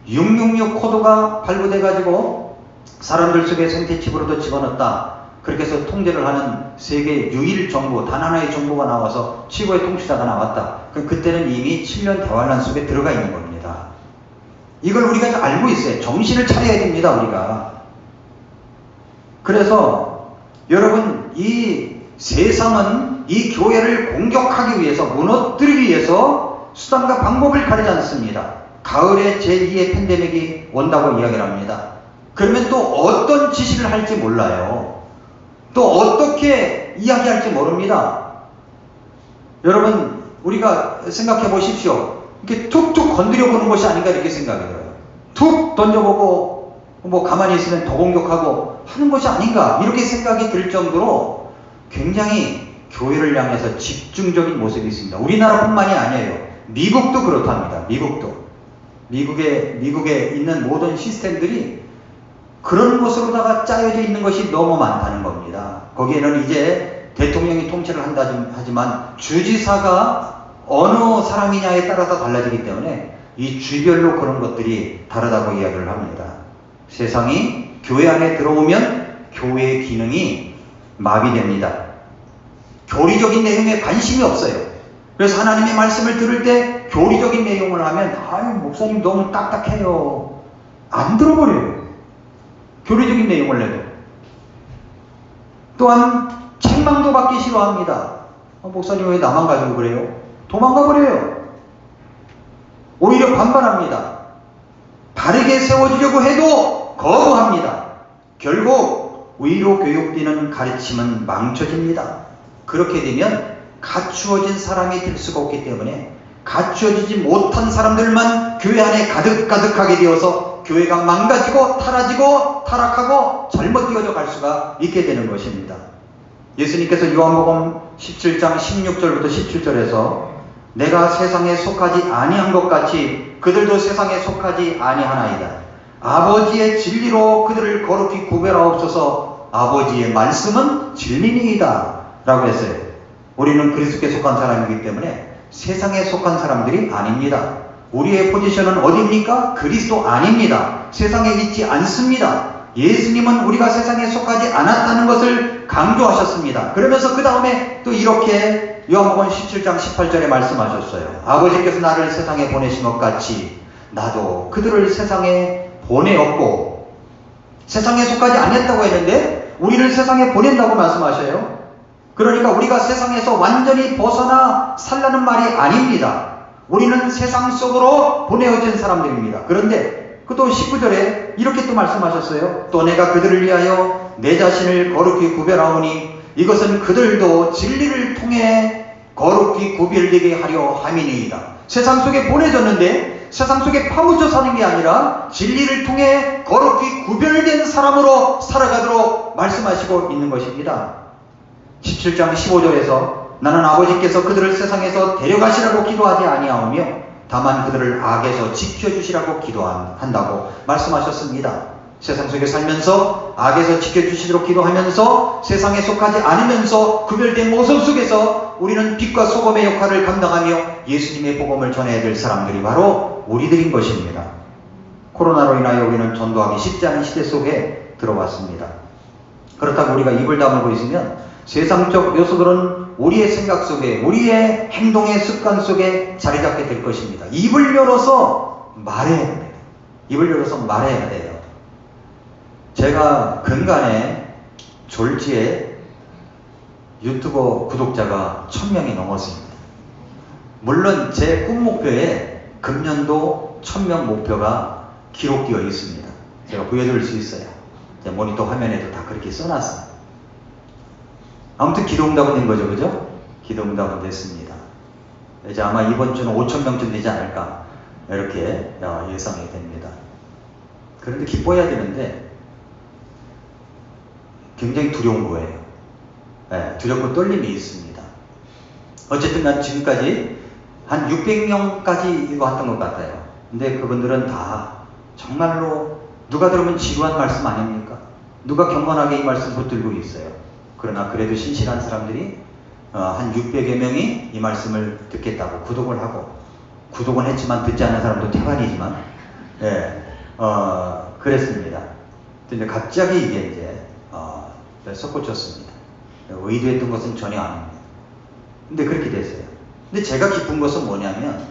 S1: 666 코드가 발부돼가지고 사람들 속에 생체칩으로도 집어넣었다. 그렇게 해서 통제를 하는 세계 유일 정부, 단 하나의 정부가 나와서 최고의 통치자가 나왔다. 그때는 이미 7년 대환란 속에 들어가 있는 겁니다. 이걸 우리가 알고 있어요. 정신을 차려야 됩니다, 우리가. 그래서 여러분, 이 세상은 이 교회를 공격하기 위해서, 무너뜨리기 위해서 수단과 방법을 가리지 않습니다. 가을에 제2의 팬데믹이 온다고 이야기를 합니다. 그러면 또 어떤 지시를 할지 몰라요. 또 어떻게 이야기할지 모릅니다. 여러분, 우리가 생각해 보십시오. 이렇게 툭툭 건드려 보는 것이 아닌가 이렇게 생각이 들어요. 툭 던져보고 뭐 가만히 있으면 더 공격하고 하는 것이 아닌가 이렇게 생각이 들 정도로 굉장히 교회를 향해서 집중적인 모습이 있습니다. 우리나라뿐만이 아니에요. 미국도 그렇답니다. 미국에 있는 모든 시스템들이 그런 것으로다가 짜여져 있는 것이 너무 많다는 겁니다. 거기에는 이제 대통령이 통치를 한다 하지만 주지사가 어느 사람이냐에 따라서 달라지기 때문에 이 주별로 그런 것들이 다르다고 이야기를 합니다. 세상이 교회 안에 들어오면 교회의 기능이 마비됩니다. 교리적인 내용에 관심이 없어요. 그래서 하나님의 말씀을 들을 때 교리적인 내용을 하면 아유 목사님 너무 딱딱해요. 안 들어버려요. 교리적인 내용을 내도. 또한 책망도 받기 싫어합니다. 목사님 왜 나만 가지고 그래요? 도망가 버려요. 오히려 반발합니다. 바르게 세워주려고 해도 거부합니다. 결국 위로 교육되는 가르침은 망쳐집니다. 그렇게 되면 갖추어진 사람이 될 수가 없기 때문에 갖추어지지 못한 사람들만 교회 안에 가득가득하게 되어서 교회가 망가지고 타락하고 잘못되어져 갈 수가 있게 되는 것입니다. 예수님께서 요한복음 17장 16절부터 17절에서 내가 세상에 속하지 아니한 것 같이 그들도 세상에 속하지 아니하나이다. 아버지의 진리로 그들을 거룩히 구별하옵소서. 아버지의 말씀은 진리니이다 라고 했어요. 우리는 그리스도께 속한 사람이기 때문에 세상에 속한 사람들이 아닙니다. 우리의 포지션은 어디입니까? 그리스도 아닙니다. 세상에 있지 않습니다. 예수님은 우리가 세상에 속하지 않았다는 것을 강조하셨습니다. 그러면서 그 다음에 또 이렇게 요한복음 17장 18절에 말씀하셨어요. 아버지께서 나를 세상에 보내신 것 같이 나도 그들을 세상에 보내었고, 세상에 속하지 않았다고 했는데 우리를 세상에 보낸다고 말씀하셔요. 그러니까 우리가 세상에서 완전히 벗어나 살라는 말이 아닙니다. 우리는 세상 속으로 보내어진 사람들입니다. 그런데 또 19절에 이렇게 또 말씀하셨어요. 또 내가 그들을 위하여 내 자신을 거룩히 구별하오니 이것은 그들도 진리를 통해 거룩히 구별되게 하려 함이니이다. 세상 속에 보내졌는데 세상 속에 파묻혀 사는 게 아니라 진리를 통해 거룩히 구별된 사람으로 살아가도록 말씀하시고 있는 것입니다. 17장 15절에서 나는 아버지께서 그들을 세상에서 데려가시라고 기도하지 아니하오며 다만 그들을 악에서 지켜주시라고 기도한다고 말씀하셨습니다. 세상 속에 살면서 악에서 지켜주시도록 기도하면서 세상에 속하지 않으면서 구별된 모습 속에서 우리는 빛과 소금의 역할을 감당하며 예수님의 복음을 전해야 될 사람들이 바로 우리들인 것입니다. 코로나로 인하여 우리는 전도하기 쉽지 않은 시대 속에 들어왔습니다. 그렇다고 우리가 입을 다물고 있으면 세상적 요소들은 우리의 생각 속에, 우리의 행동의 습관 속에 자리 잡게 될 것입니다. 입을 열어서 말해야 됩니다. 입을 열어서 말해야 돼요. 제가 근간에 졸지에 유튜버 구독자가 1000명이 넘었습니다. 물론 제 꿈 목표에 금년도 1000명 목표가 기록되어 있습니다. 제가 보여드릴 수 있어요. 제 모니터 화면에도 다 그렇게 써놨어요. 아무튼 기도응답은 된 거죠, 그죠? 기도응답은 됐습니다. 이제 아마 이번 주는 5,000명쯤 되지 않을까 이렇게 예상이 됩니다. 그런데 기뻐해야 되는데 굉장히 두려운 거예요. 네, 두렵고 떨림이 있습니다. 어쨌든 난 지금까지 한 600명까지 이거 했던 것 같아요. 근데 그분들은 다 정말로 누가 들으면 지루한 말씀 아닙니까? 누가 경건하게 이 말씀 붙들고 있어요. 그러나 그래도 신실한 사람들이 한 600여 명이 이 말씀을 듣겠다고 구독을 하고, 구독은 했지만 듣지 않는 사람도 태반이지만 그랬습니다. 근데 갑자기 이게 이제 솟구쳤습니다. 의도했던 것은 전혀 아닙니다. 근데 그렇게 됐어요. 근데 제가 기쁜 것은 뭐냐면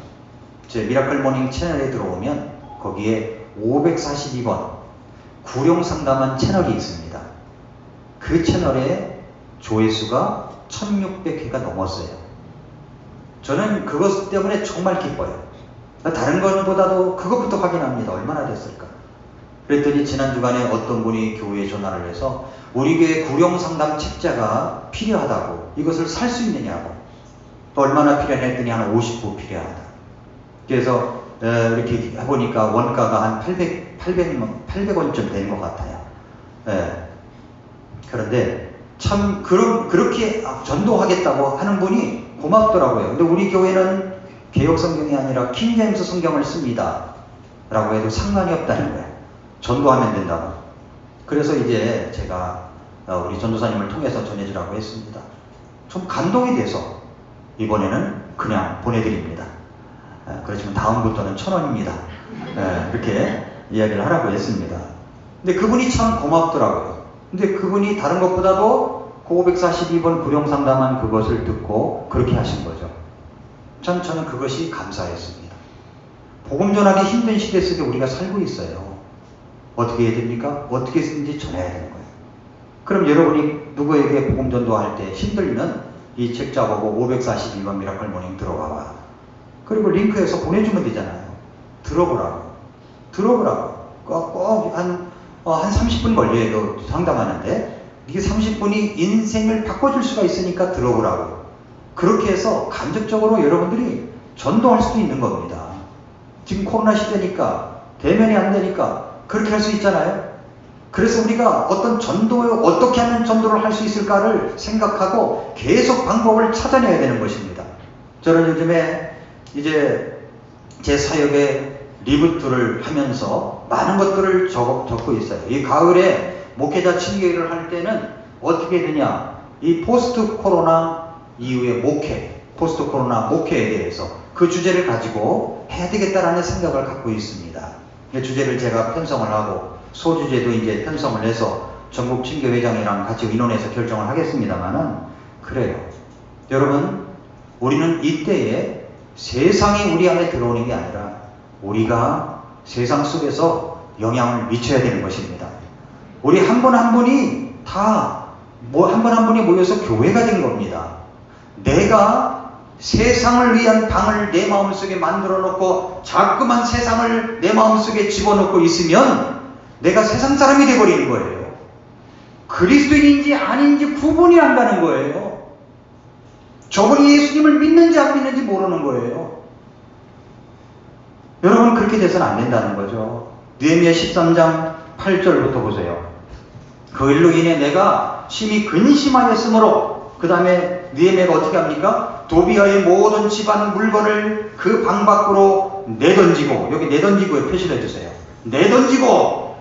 S1: 제 미라클 모닝 채널에 들어오면 거기에 542번 구룡 상담한 채널이 있습니다. 그 채널에 조회수가 1600회가 넘었어요. 저는 그것 때문에 정말 기뻐요. 다른 것보다도 그것부터 확인합니다. 얼마나 됐을까? 그랬더니 지난 주간에 어떤 분이 교회에 전화를 해서 우리 교회 구령상담 책자가 필요하다고, 이것을 살 수 있느냐고. 또 얼마나 필요하냐 했더니 한 50부 필요하다. 그래서 이렇게 해보니까 원가가 한 800원쯤 되는 것 같아요. 그런데 참 그렇게 전도하겠다고 하는 분이 고맙더라고요. 근데 우리 교회는 개역 성경이 아니라 킹제임스 성경을 씁니다 라고 해도 상관이 없다는 거예요. 전도하면 된다고. 그래서 이제 제가 우리 전도사님을 통해서 전해주라고 했습니다. 좀 감동이 돼서 이번에는 그냥 보내드립니다. 그렇지만 다음부터는 1,000원입니다. 이렇게 이야기를 하라고 했습니다. 근데 그분이 참 고맙더라고요. 근데 그분이 다른 것보다도 542번 구령상담한 그것을 듣고 그렇게 하신 거죠. 참 저는 그것이 감사했습니다. 복음 전하기 힘든 시대 속에 우리가 살고 있어요. 어떻게 해야 됩니까? 어떻게든지 전해야 되는 거예요. 그럼 여러분이 누구에게 복음 전도할 때 힘들면 이 책자 보고 542번 미라클 모닝 들어봐봐. 그리고 링크해서 보내주면 되잖아요. 들어보라고. 꼭 한 30분 걸려요. 상담하는데 이게 30분이 인생을 바꿔줄 수가 있으니까 들어보라고. 그렇게 해서 간접적으로 여러분들이 전도할 수도 있는 겁니다. 지금 코로나 시대니까 대면이 안 되니까 그렇게 할 수 있잖아요. 그래서 우리가 어떻게 하면 전도를 할 수 있을까를 생각하고 계속 방법을 찾아내야 되는 것입니다. 저는 요즘에 이제 제 사역의 리부트를 하면서 많은 것들을 적고 있어요. 이 가을에 목회자 칭교회를 할 때는 어떻게 되냐, 이 포스트 코로나 이후의 포스트 코로나 목회에 대해서 그 주제를 가지고 해야 되겠다라는 생각을 갖고 있습니다. 이 주제를 제가 편성을 하고 소주제도 이제 편성을 해서 전국 칭교회장이랑 같이 의논해서 결정을 하겠습니다만은, 그래요. 여러분, 우리는 이때에 세상이 우리 안에 들어오는 게 아니라 우리가 세상 속에서 영향을 미쳐야 되는 것입니다. 우리 한 분 한 분이 한 분 한 분이 모여서 교회가 된 겁니다. 내가 세상을 위한 방을 내 마음속에 만들어 놓고 자꾸만 세상을 내 마음속에 집어넣고 있으면 내가 세상 사람이 되어버리는 거예요. 그리스도인인지 아닌지 구분이 안 가는 거예요. 저분이 예수님을 믿는지 안 믿는지 모르는 거예요. 여러분, 그렇게 돼서는 안 된다는 거죠. 느헤미야 13장 8절부터 보세요. 그 일로 인해 내가 심히 근심하였으므로, 그 다음에 느헤미야가 어떻게 합니까? 도비아의 모든 집안 물건을 그 방 밖으로 내던지고, 여기 내던지고에 표시를 해주세요. 내던지고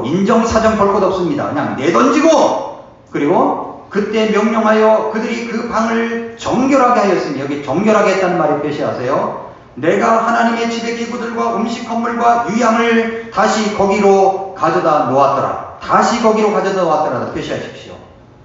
S1: 인정사정 볼 것 없습니다. 그냥 내던지고, 그리고 그때 명령하여 그들이 그 방을 정결하게 하였으니, 여기 정결하게 했다는 말을 표시하세요. 내가 하나님의 집의 기구들과 음식 건물과 유향을 다시 거기로 가져다 놓았더라. 다시 거기로 가져다 놓았더라 표시하십시오.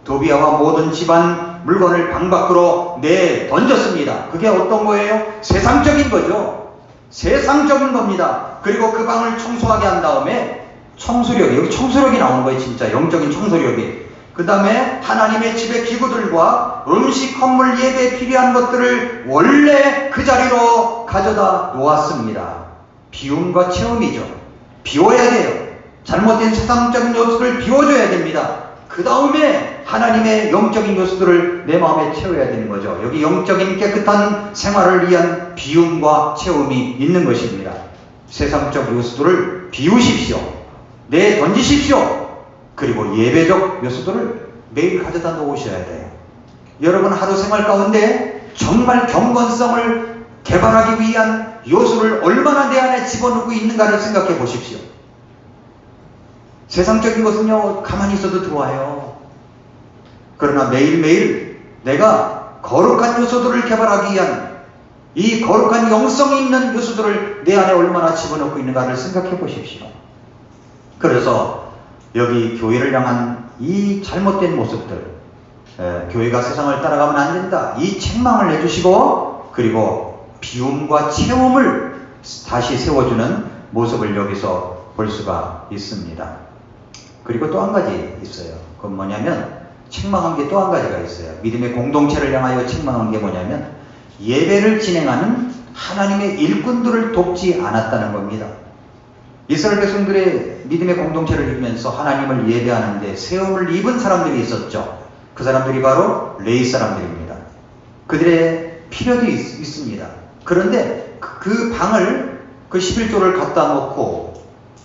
S1: 도비아와 모든 집안 물건을 방 밖으로 내던졌습니다. 그게 어떤 거예요? 세상적인 거죠. 세상적인 겁니다. 그리고 그 방을 청소하게 한 다음에 여기 청소력이 나오는 거예요. 진짜 영적인 청소력이. 그 다음에 하나님의 집의 기구들과 음식, 건물, 예배에 필요한 것들을 원래 그 자리로 가져다 놓았습니다. 비움과 체험이죠. 비워야 돼요. 잘못된 세상적인 요소를 비워줘야 됩니다. 그 다음에 하나님의 영적인 요소들을 내 마음에 채워야 되는 거죠. 여기 영적인 깨끗한 생활을 위한 비움과 체험이 있는 것입니다. 세상적 요소들을 비우십시오. 내던지십시오. 그리고 예배적 요소들을 매일 가져다 놓으셔야 돼요. 여러분, 하루 생활 가운데 정말 경건성을 개발하기 위한 요소를 얼마나 내 안에 집어넣고 있는가를 생각해 보십시오. 세상적인 것은요, 가만히 있어도 들어와요. 그러나 매일매일 내가 거룩한 요소들을 개발하기 위한 이 거룩한 영성이 있는 요소들을 내 안에 얼마나 집어넣고 있는가를 생각해 보십시오. 그래서 여기 교회를 향한 이 잘못된 모습들, 교회가 세상을 따라가면 안 된다, 이 책망을 내주시고, 그리고 비움과 체험을 다시 세워주는 모습을 여기서 볼 수가 있습니다. 그리고 또 한 가지 있어요. 그건 뭐냐면, 책망한 게 또 한 가지가 있어요. 믿음의 공동체를 향하여 책망한 게 뭐냐면, 예배를 진행하는 하나님의 일꾼들을 돕지 않았다는 겁니다. 이스라엘 백성들의 믿음의 공동체를 이루면서 하나님을 예배하는데 세움을 입은 사람들이 있었죠. 그 사람들이 바로 레위 사람들입니다. 그들의 필요도 있습니다. 그런데 그 방을, 그 11조를 갖다 놓고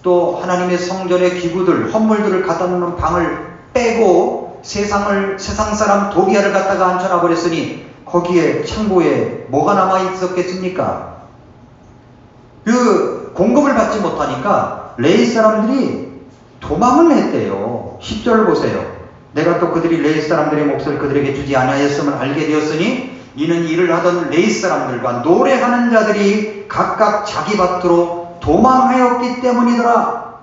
S1: 또 하나님의 성전의 기구들, 헌물들을 갖다 놓는 방을 빼고 세상 사람 도비아를 갖다가 앉혀놔 버렸으니 거기에 창고에 뭐가 남아 있었겠습니까? 그 공급을 받지 못하니까 레위 사람들이 도망을 했대요. 10절을 보세요. 내가 또 그들이 레위 사람들의 몫을 그들에게 주지 아니하였음을 알게 되었으니 이는 일을 하던 레위 사람들과 노래하는 자들이 각각 자기 밭으로 도망하였기 때문이더라.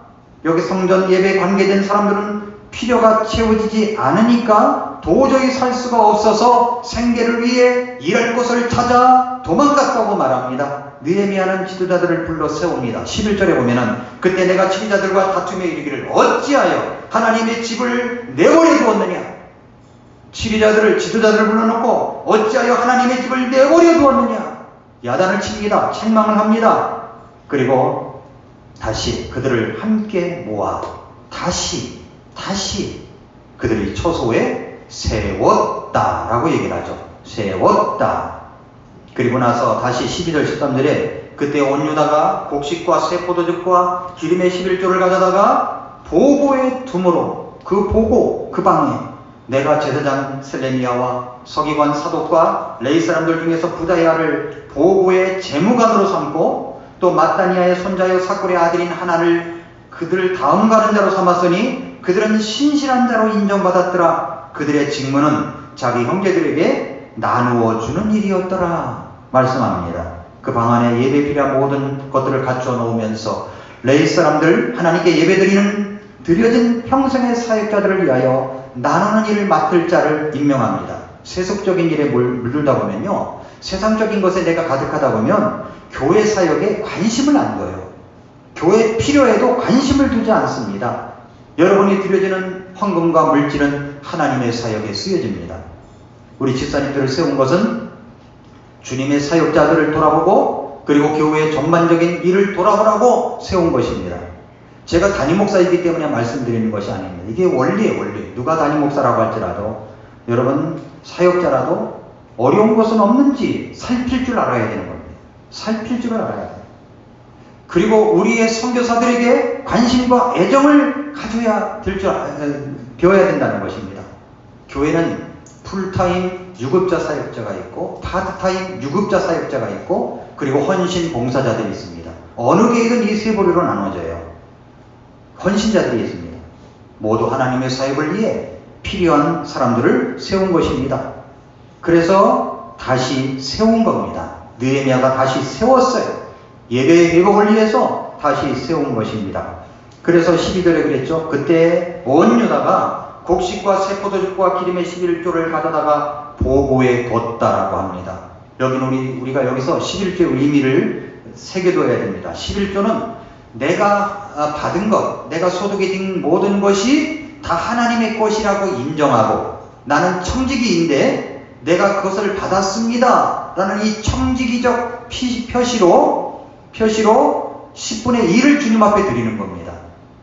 S1: 여기 성전 예배에 관계된 사람들은 필요가 채워지지 않으니까 도저히 살 수가 없어서 생계를 위해 일할 곳을 찾아 도망갔다고 말합니다. 느헤미야는 지도자들을 불러 세웁니다. 11절에 보면은 그때 내가 지도자들과 다툼에 이르기를 어찌하여 하나님의 집을 내버려 두었느냐. 지도자들을 불러놓고 어찌하여 하나님의 집을 내버려 두었느냐. 야단을 칩니다. 책망을 합니다. 그리고 다시 그들을 함께 모아 다시 그들이 처소에 세웠다라고 얘기를 하죠. 세웠다. 그리고 나서 다시 12절 13절에 그때 온 유다가 곡식과 새 포도즙과 기름의 11조를 가져다가 보고에 두므로 그 보고 그 방에 내가 제사장 셀레미야와 서기관 사독과 레위 사람들 중에서 부다야를 보고의 제무관으로 삼고 또 마따니아의 손자여 사꿀의 아들인 하나를 그들 다음 가는 자로 삼았으니 그들은 신실한 자로 인정받았더라. 그들의 직무는 자기 형제들에게 나누어 주는 일이었더라 말씀합니다. 그 방 안에 예배 필요한 모든 것들을 갖추어 놓으면서 레위 사람들 하나님께 예배 드려진 평생의 사역자들을 위하여 나누는 일을 맡을 자를 임명합니다. 세속적인 일에 물들다 보면요, 세상적인 것에 내가 가득하다 보면 교회 사역에 관심을 안 둬요. 교회 필요에도 관심을 두지 않습니다. 여러분이 드려지는 헌금과 물질은 하나님의 사역에 쓰여집니다. 우리 집사님들을 세운 것은 주님의 사역자들을 돌아보고 그리고 교회의 전반적인 일을 돌아보라고 세운 것입니다. 제가 담임 목사이기 때문에 말씀드리는 것이 아닙니다. 이게 원리예요, 원리. 누가 담임 목사라고 할지라도 여러분 사역자라도 어려운 것은 없는지 살필 줄 알아야 되는 겁니다. 살필 줄 알아야 돼요. 그리고 우리의 선교사들에게 관심과 애정을 가져야 배워야 된다는 것입니다. 교회는 풀타임 유급자 사역자가 있고 파트타임 유급자 사역자가 있고 그리고 헌신 봉사자들이 있습니다. 어느 교회든 이 세 부류로 나눠져요. 헌신자들이 있습니다. 모두 하나님의 사역을 위해 필요한 사람들을 세운 것입니다. 그래서 다시 세운 겁니다. 느헤미야가 다시 세웠어요. 예배의 회복을 위해서 다시 세운 것입니다. 그래서 12절에 그랬죠. 그때 온 유다가 곡식과 새 포도즙과 기름의 11조를 가져다가 보고에 뒀다라고 합니다. 여기는 우리가 여기서 11조의 의미를 새겨둬야 됩니다. 11조는 내가 받은 것, 내가 소득이 된 모든 것이 다 하나님의 것이라고 인정하고 나는 청지기인데 내가 그것을 받았습니다 라는 이 청지기적 표시로 10분의 1을 주님 앞에 드리는 겁니다.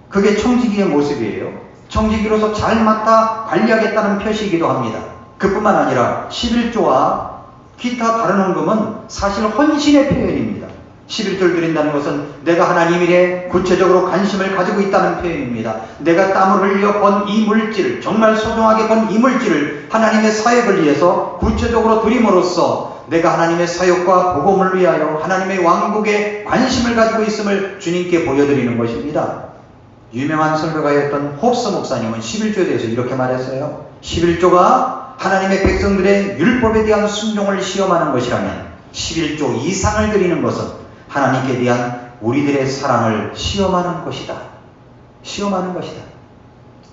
S1: 그게 청지기의 모습이에요. 청지기로서 잘 맡아 관리하겠다는 표시이기도 합니다. 그뿐만 아니라 11조와 기타 다른 헌금은 사실 헌신의 표현입니다. 11조를 드린다는 것은 내가 하나님 일에 구체적으로 관심을 가지고 있다는 표현입니다. 내가 땀을 흘려 번 이 물질, 정말 소중하게 번 이 물질을 하나님의 사역을 위해서 구체적으로 드림으로써 내가 하나님의 사역과 복음을 위하여 하나님의 왕국에 관심을 가지고 있음을 주님께 보여드리는 것입니다. 유명한 설교가였던 홉스 목사님은 11조에 대해서 이렇게 말했어요. 11조가 하나님의 백성들의 율법에 대한 순종을 시험하는 것이라면 11조 이상을 드리는 것은 하나님께 대한 우리들의 사랑을 시험하는 것이다. 시험하는 것이다.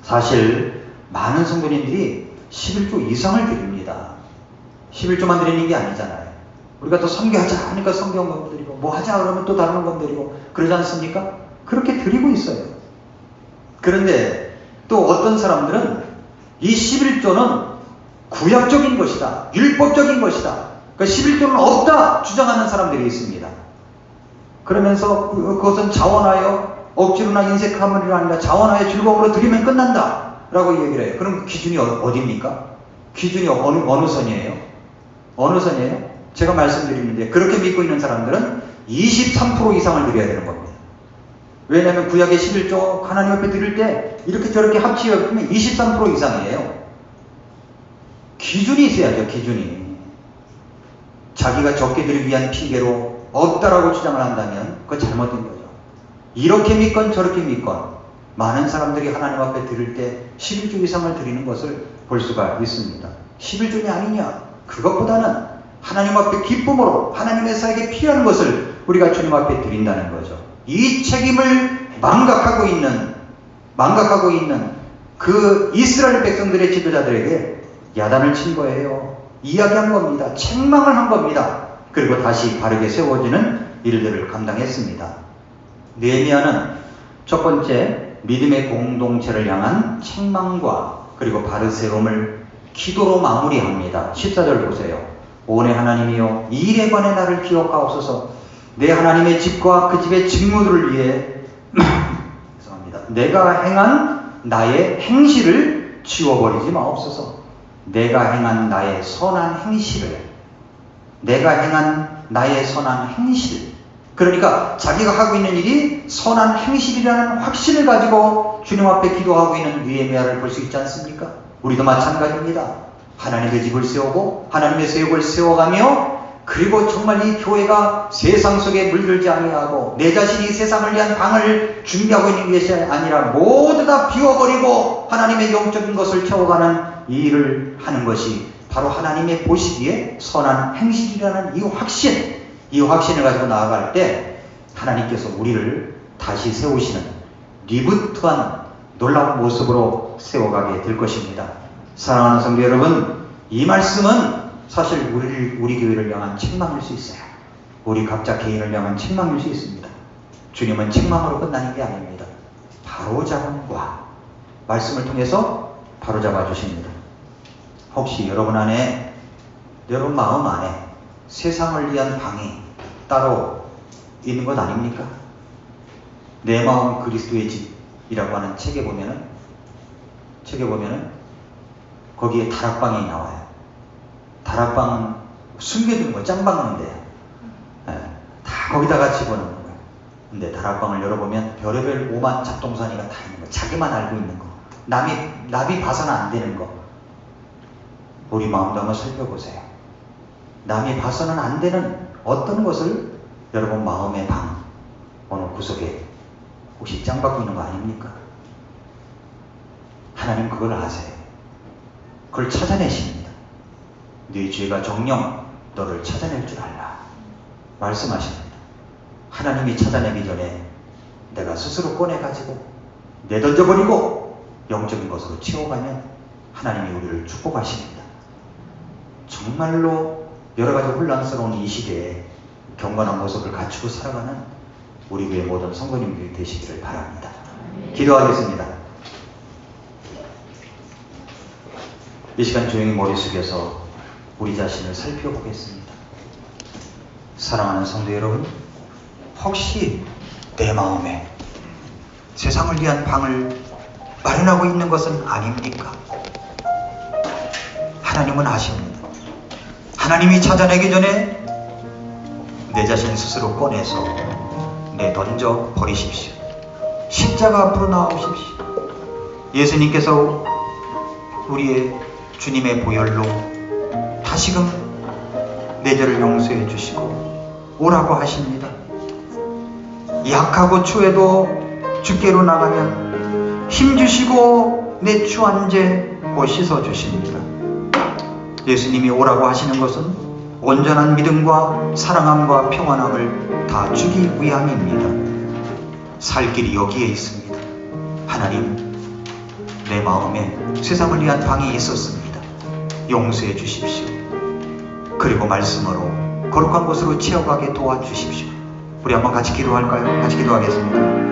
S1: 사실 많은 성도님들이 11조 이상을 드립니다. 11조만 드리는 게 아니잖아요. 우리가 또 선교하자 하니까 성경헌금 드리고 뭐 하자 그러면 또 다른 헌금 드리고 그러지 않습니까? 그렇게 드리고 있어요. 그런데 또 어떤 사람들은 이 11조는 구약적인 것이다. 율법적인 것이다. 그 11조는 없다 주장하는 사람들이 있습니다. 그러면서 그것은 자원하여 억지로나 인색함을 아니라 자원하여 즐거움으로 드리면 끝난다 라고 얘기를 해요. 그럼 그 기준이 어디입니까? 기준이 어느 선이에요? 어느 선이에요? 제가 말씀드리는데 그렇게 믿고 있는 사람들은 23% 이상을 드려야 되는 겁니다. 왜냐하면 구약의 11조 하나님 앞에 드릴 때 이렇게 저렇게 합치면 23% 이상이에요. 기준이 있어야죠. 기준이. 자기가 적게 드리기 위한 핑계로 없다라고 주장을 한다면 그건 잘못된 거죠. 이렇게 믿건 저렇게 믿건 많은 사람들이 하나님 앞에 드릴 때 11조 이상을 드리는 것을 볼 수가 있습니다. 11조냐 아니냐 그것보다는 하나님 앞에 기쁨으로 하나님의 사에게 필요한 것을 우리가 주님 앞에 드린다는 거죠. 이 책임을 망각하고 있는 그 이스라엘 백성들의 지도자들에게 야단을 친 거예요. 이야기한 겁니다. 책망을 한 겁니다. 그리고 다시 바르게 세워지는 일들을 감당했습니다. 느헤미야는 첫 번째 믿음의 공동체를 향한 책망과 그리고 바르세움을 기도로 마무리합니다. 14절 보세요. 오내 하나님이여 이 일에 관해 나를 기억하옵소서. 내 하나님의 집과 그 집의 직무들을 위해 죄송합니다. 내가 행한 나의 행실을 지워버리지 마옵소서. 내가 행한 나의 선한 행실. 그러니까 자기가 하고 있는 일이 선한 행실이라는 확신을 가지고 주님 앞에 기도하고 있는 느헤미야를 볼 수 있지 않습니까? 우리도 마찬가지입니다. 하나님의 집을 세우고 하나님의 세력을 세워가며 그리고 정말 이 교회가 세상 속에 물들지 아니하고 내 자신이 세상을 위한 방을 준비하고 있는 것이 아니라 모두 다 비워버리고 하나님의 영적인 것을 채워가는 이 일을 하는 것이 바로 하나님의 보시기에 선한 행실이라는 이 확신을 가지고 나아갈 때 하나님께서 우리를 다시 세우시는 리부트한 놀라운 모습으로 세워가게 될 것입니다. 사랑하는 성도 여러분, 이 말씀은 사실 우리 교회를 향한 책망일 수 있어요. 우리 각자 개인을 향한 책망일 수 있습니다. 주님은 책망으로 끝나는 게 아닙니다. 바로잡음과 말씀을 통해서 바로잡아 주십니다. 혹시 여러분 마음 안에 세상을 위한 방이 따로 있는 것 아닙니까? 내 마음 그리스도의 집이라고 하는 책에 보면은 거기에 다락방이 나와요. 다락방은 숨겨둔 거, 짱 박는데 다 거기다가 집어넣는 거예요. 근데 다락방을 열어보면 별의별 오만 잡동사니가 다 있는 거, 자기만 알고 있는 거, 남이 봐서는 안 되는 거. 우리 마음도 한번 살펴보세요. 남이 봐서는 안 되는 어떤 것을 여러분 마음의 방 어느 구석에 혹시 짱 박고 있는 거 아닙니까? 하나님 그걸 아세요. 그걸 찾아내십니다. 네 죄가 정녕 너를 찾아낼 줄 알라 말씀하십니다. 하나님이 찾아내기 전에 내가 스스로 꺼내가지고 내던져버리고 영적인 것으로 채워가면 하나님이 우리를 축복하십니다. 정말로 여러가지 혼란스러운 이 시대에 경건한 모습을 갖추고 살아가는 우리 교회 모든 성도님들이 되시기를 바랍니다. 기도하겠습니다. 이 시간 조용히 머리 숙여서 우리 자신을 살펴보겠습니다. 사랑하는 성도 여러분, 혹시 내 마음에 세상을 위한 방을 마련하고 있는 것은 아닙니까? 하나님은 아십니다. 하나님이 찾아내기 전에 내 자신 스스로 꺼내서 내던져 버리십시오. 십자가 앞으로 나오십시오. 예수님께서 우리의 주님의 보혈로 다시금 내 죄를 용서해 주시고 오라고 하십니다. 약하고 추해도 주께로 나가면 힘주시고 내 추한 죄 곧 씻어 주십니다. 예수님이 오라고 하시는 것은 온전한 믿음과 사랑함과 평안함을 다 주기 위함입니다. 살 길이 여기에 있습니다. 하나님, 내 마음에 세상을 위한 방이 있었습니다. 용서해 주십시오. 그리고 말씀으로 거룩한 곳으로 채워가게 도와주십시오. 우리 한번 같이 기도할까요? 같이 기도하겠습니다.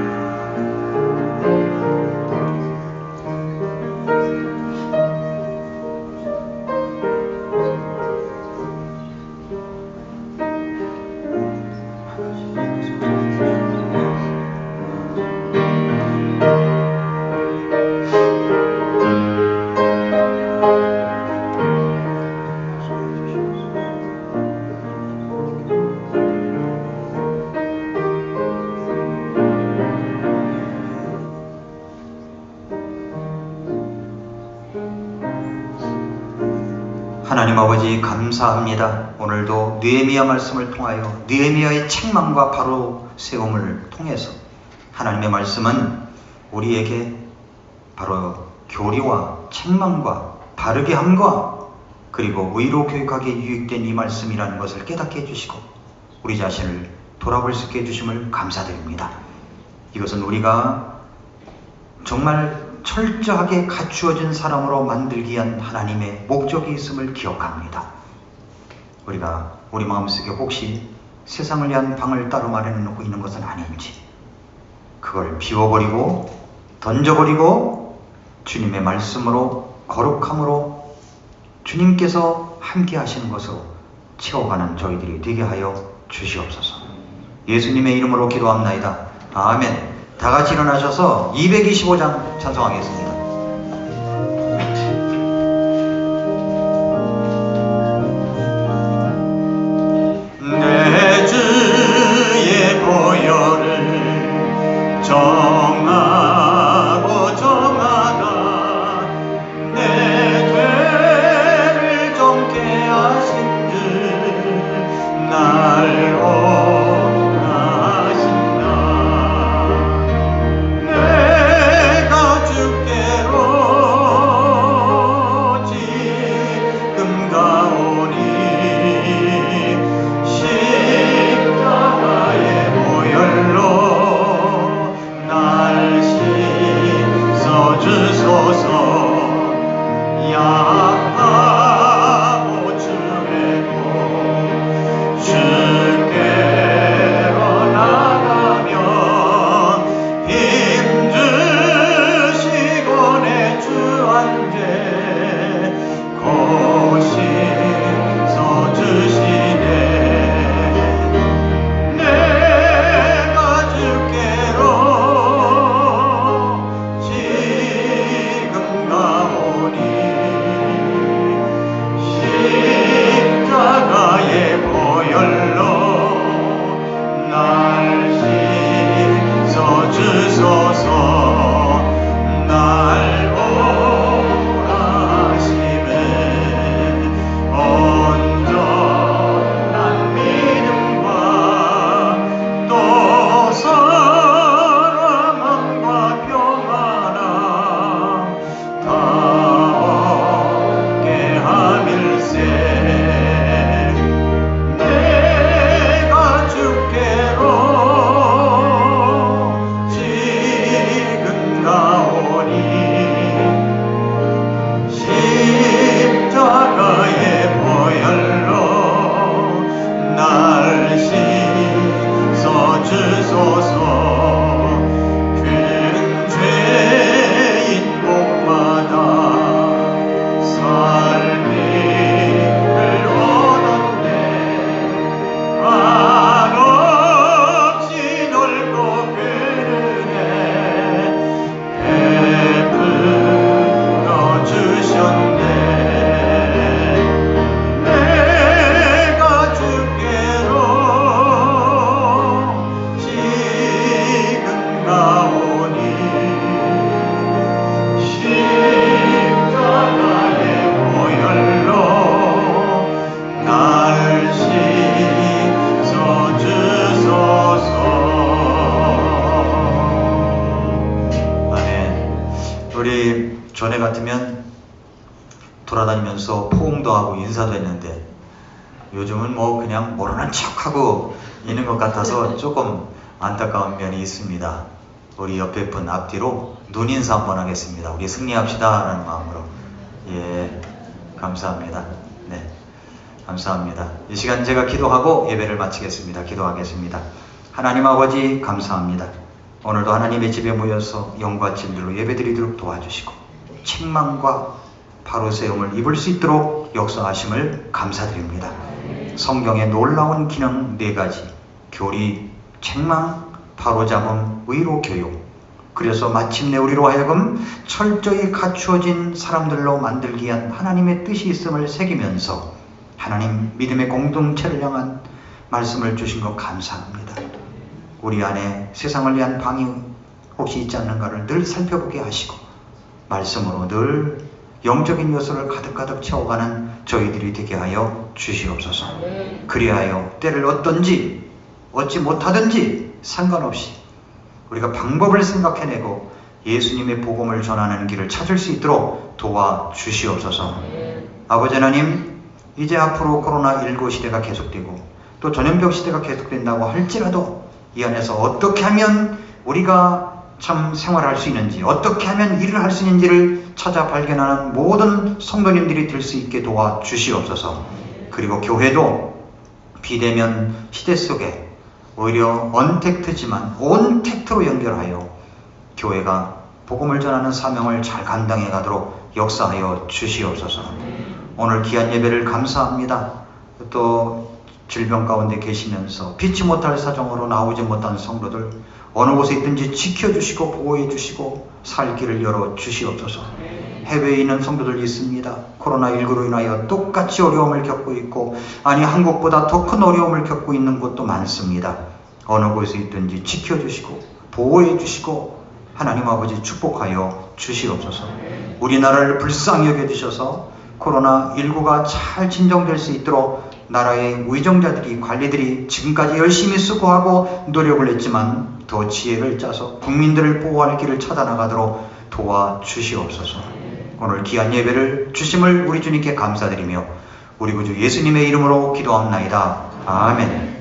S1: 하나님 아버지 감사합니다. 오늘도 느헤미야 말씀을 통하여 느헤미야의 책망과 바로 세움을 통해서 하나님의 말씀은 우리에게 바로 교리와 책망과 바르게 함과 그리고 의로 교육하기에 유익된 이 말씀이라는 것을 깨닫게 해주시고 우리 자신을 돌아볼 수 있게 해주심을 감사드립니다. 이것은 우리가 정말 철저하게 갖추어진 사람으로 만들기 위한 하나님의 목적이 있음을 기억합니다. 우리가 우리 마음속에 혹시 세상을 위한 방을 따로 마련해 놓고 있는 것은 아닌지 그걸 비워버리고 던져버리고 주님의 말씀으로 거룩함으로 주님께서 함께 하시는 것으로 채워가는 저희들이 되게 하여 주시옵소서. 예수님의 이름으로 기도합나이다. 아멘. 다 같이 일어나셔서 225장 찬송하겠습니다. 내 주의 보혈을 정하고 정하다 내 죄를 정케 하신 주날 전에 같으면 돌아다니면서 포옹도 하고 인사도 했는데 요즘은 뭐 그냥 모르는 척하고 있는 것 같아서 조금 안타까운 면이 있습니다. 우리 옆에 분 앞뒤로 눈 인사 한번 하겠습니다. 우리 승리합시다 라는 마음으로. 예, 감사합니다. 네, 감사합니다. 이 시간 제가 기도하고 예배를 마치겠습니다. 기도하겠습니다. 하나님 아버지 감사합니다. 오늘도 하나님의 집에 모여서 영과 진리로 예배드리도록 도와주시고 책망과 바로 세움을 입을 수 있도록 역사하심을 감사드립니다. 성경의 놀라운 기능 4가지 교리, 책망, 바로잡음, 의로 교육. 그래서 마침내 우리로 하여금 철저히 갖추어진 사람들로 만들기 위한 하나님의 뜻이 있음을 새기면서 하나님 믿음의 공동체를 향한 말씀을 주신 것 감사합니다. 우리 안에 세상을 위한 방이 혹시 있지 않는가를 늘 살펴보게 하시고 말씀으로 늘 영적인 요소를 가득가득 채워가는 저희들이 되게 하여 주시옵소서. 그리하여 때를 얻든지 얻지 못하든지 상관없이 우리가 방법을 생각해내고 예수님의 복음을 전하는 길을 찾을 수 있도록 도와주시옵소서. 아버지 하나님, 이제 앞으로 코로나19 시대가 계속되고 또 전염병 시대가 계속된다고 할지라도 이 안에서 어떻게 하면 우리가 참 생활할 수 있는지, 어떻게 하면 일을 할 수 있는지를 찾아 발견하는 모든 성도님들이 될 수 있게 도와주시옵소서. 그리고 교회도 비대면 시대 속에 오히려 언택트지만 온택트로 연결하여 교회가 복음을 전하는 사명을 잘 감당해 가도록 역사하여 주시옵소서. 오늘 귀한 예배를 감사합니다. 또 질병 가운데 계시면서 피치 못할 사정으로 나오지 못한 성도들 어느 곳에 있든지 지켜주시고 보호해 주시고 살 길을 열어 주시옵소서. 해외에 있는 성도들 있습니다. 코로나19로 인하여 똑같이 어려움을 겪고 있고, 아니 한국보다 더 큰 어려움을 겪고 있는 곳도 많습니다. 어느 곳에 있든지 지켜주시고 보호해 주시고 하나님 아버지 축복하여 주시옵소서. 우리나라를 불쌍히 여겨주셔서 코로나19가 잘 진정될 수 있도록 나라의 의정자들이, 관리들이 지금까지 열심히 수고하고 노력을 했지만 더 지혜를 짜서 국민들을 보호할 길을 찾아나가도록 도와주시옵소서. 오늘 귀한 예배를 주심을 우리 주님께 감사드리며 우리 구주 예수님의 이름으로 기도합나이다. 아멘.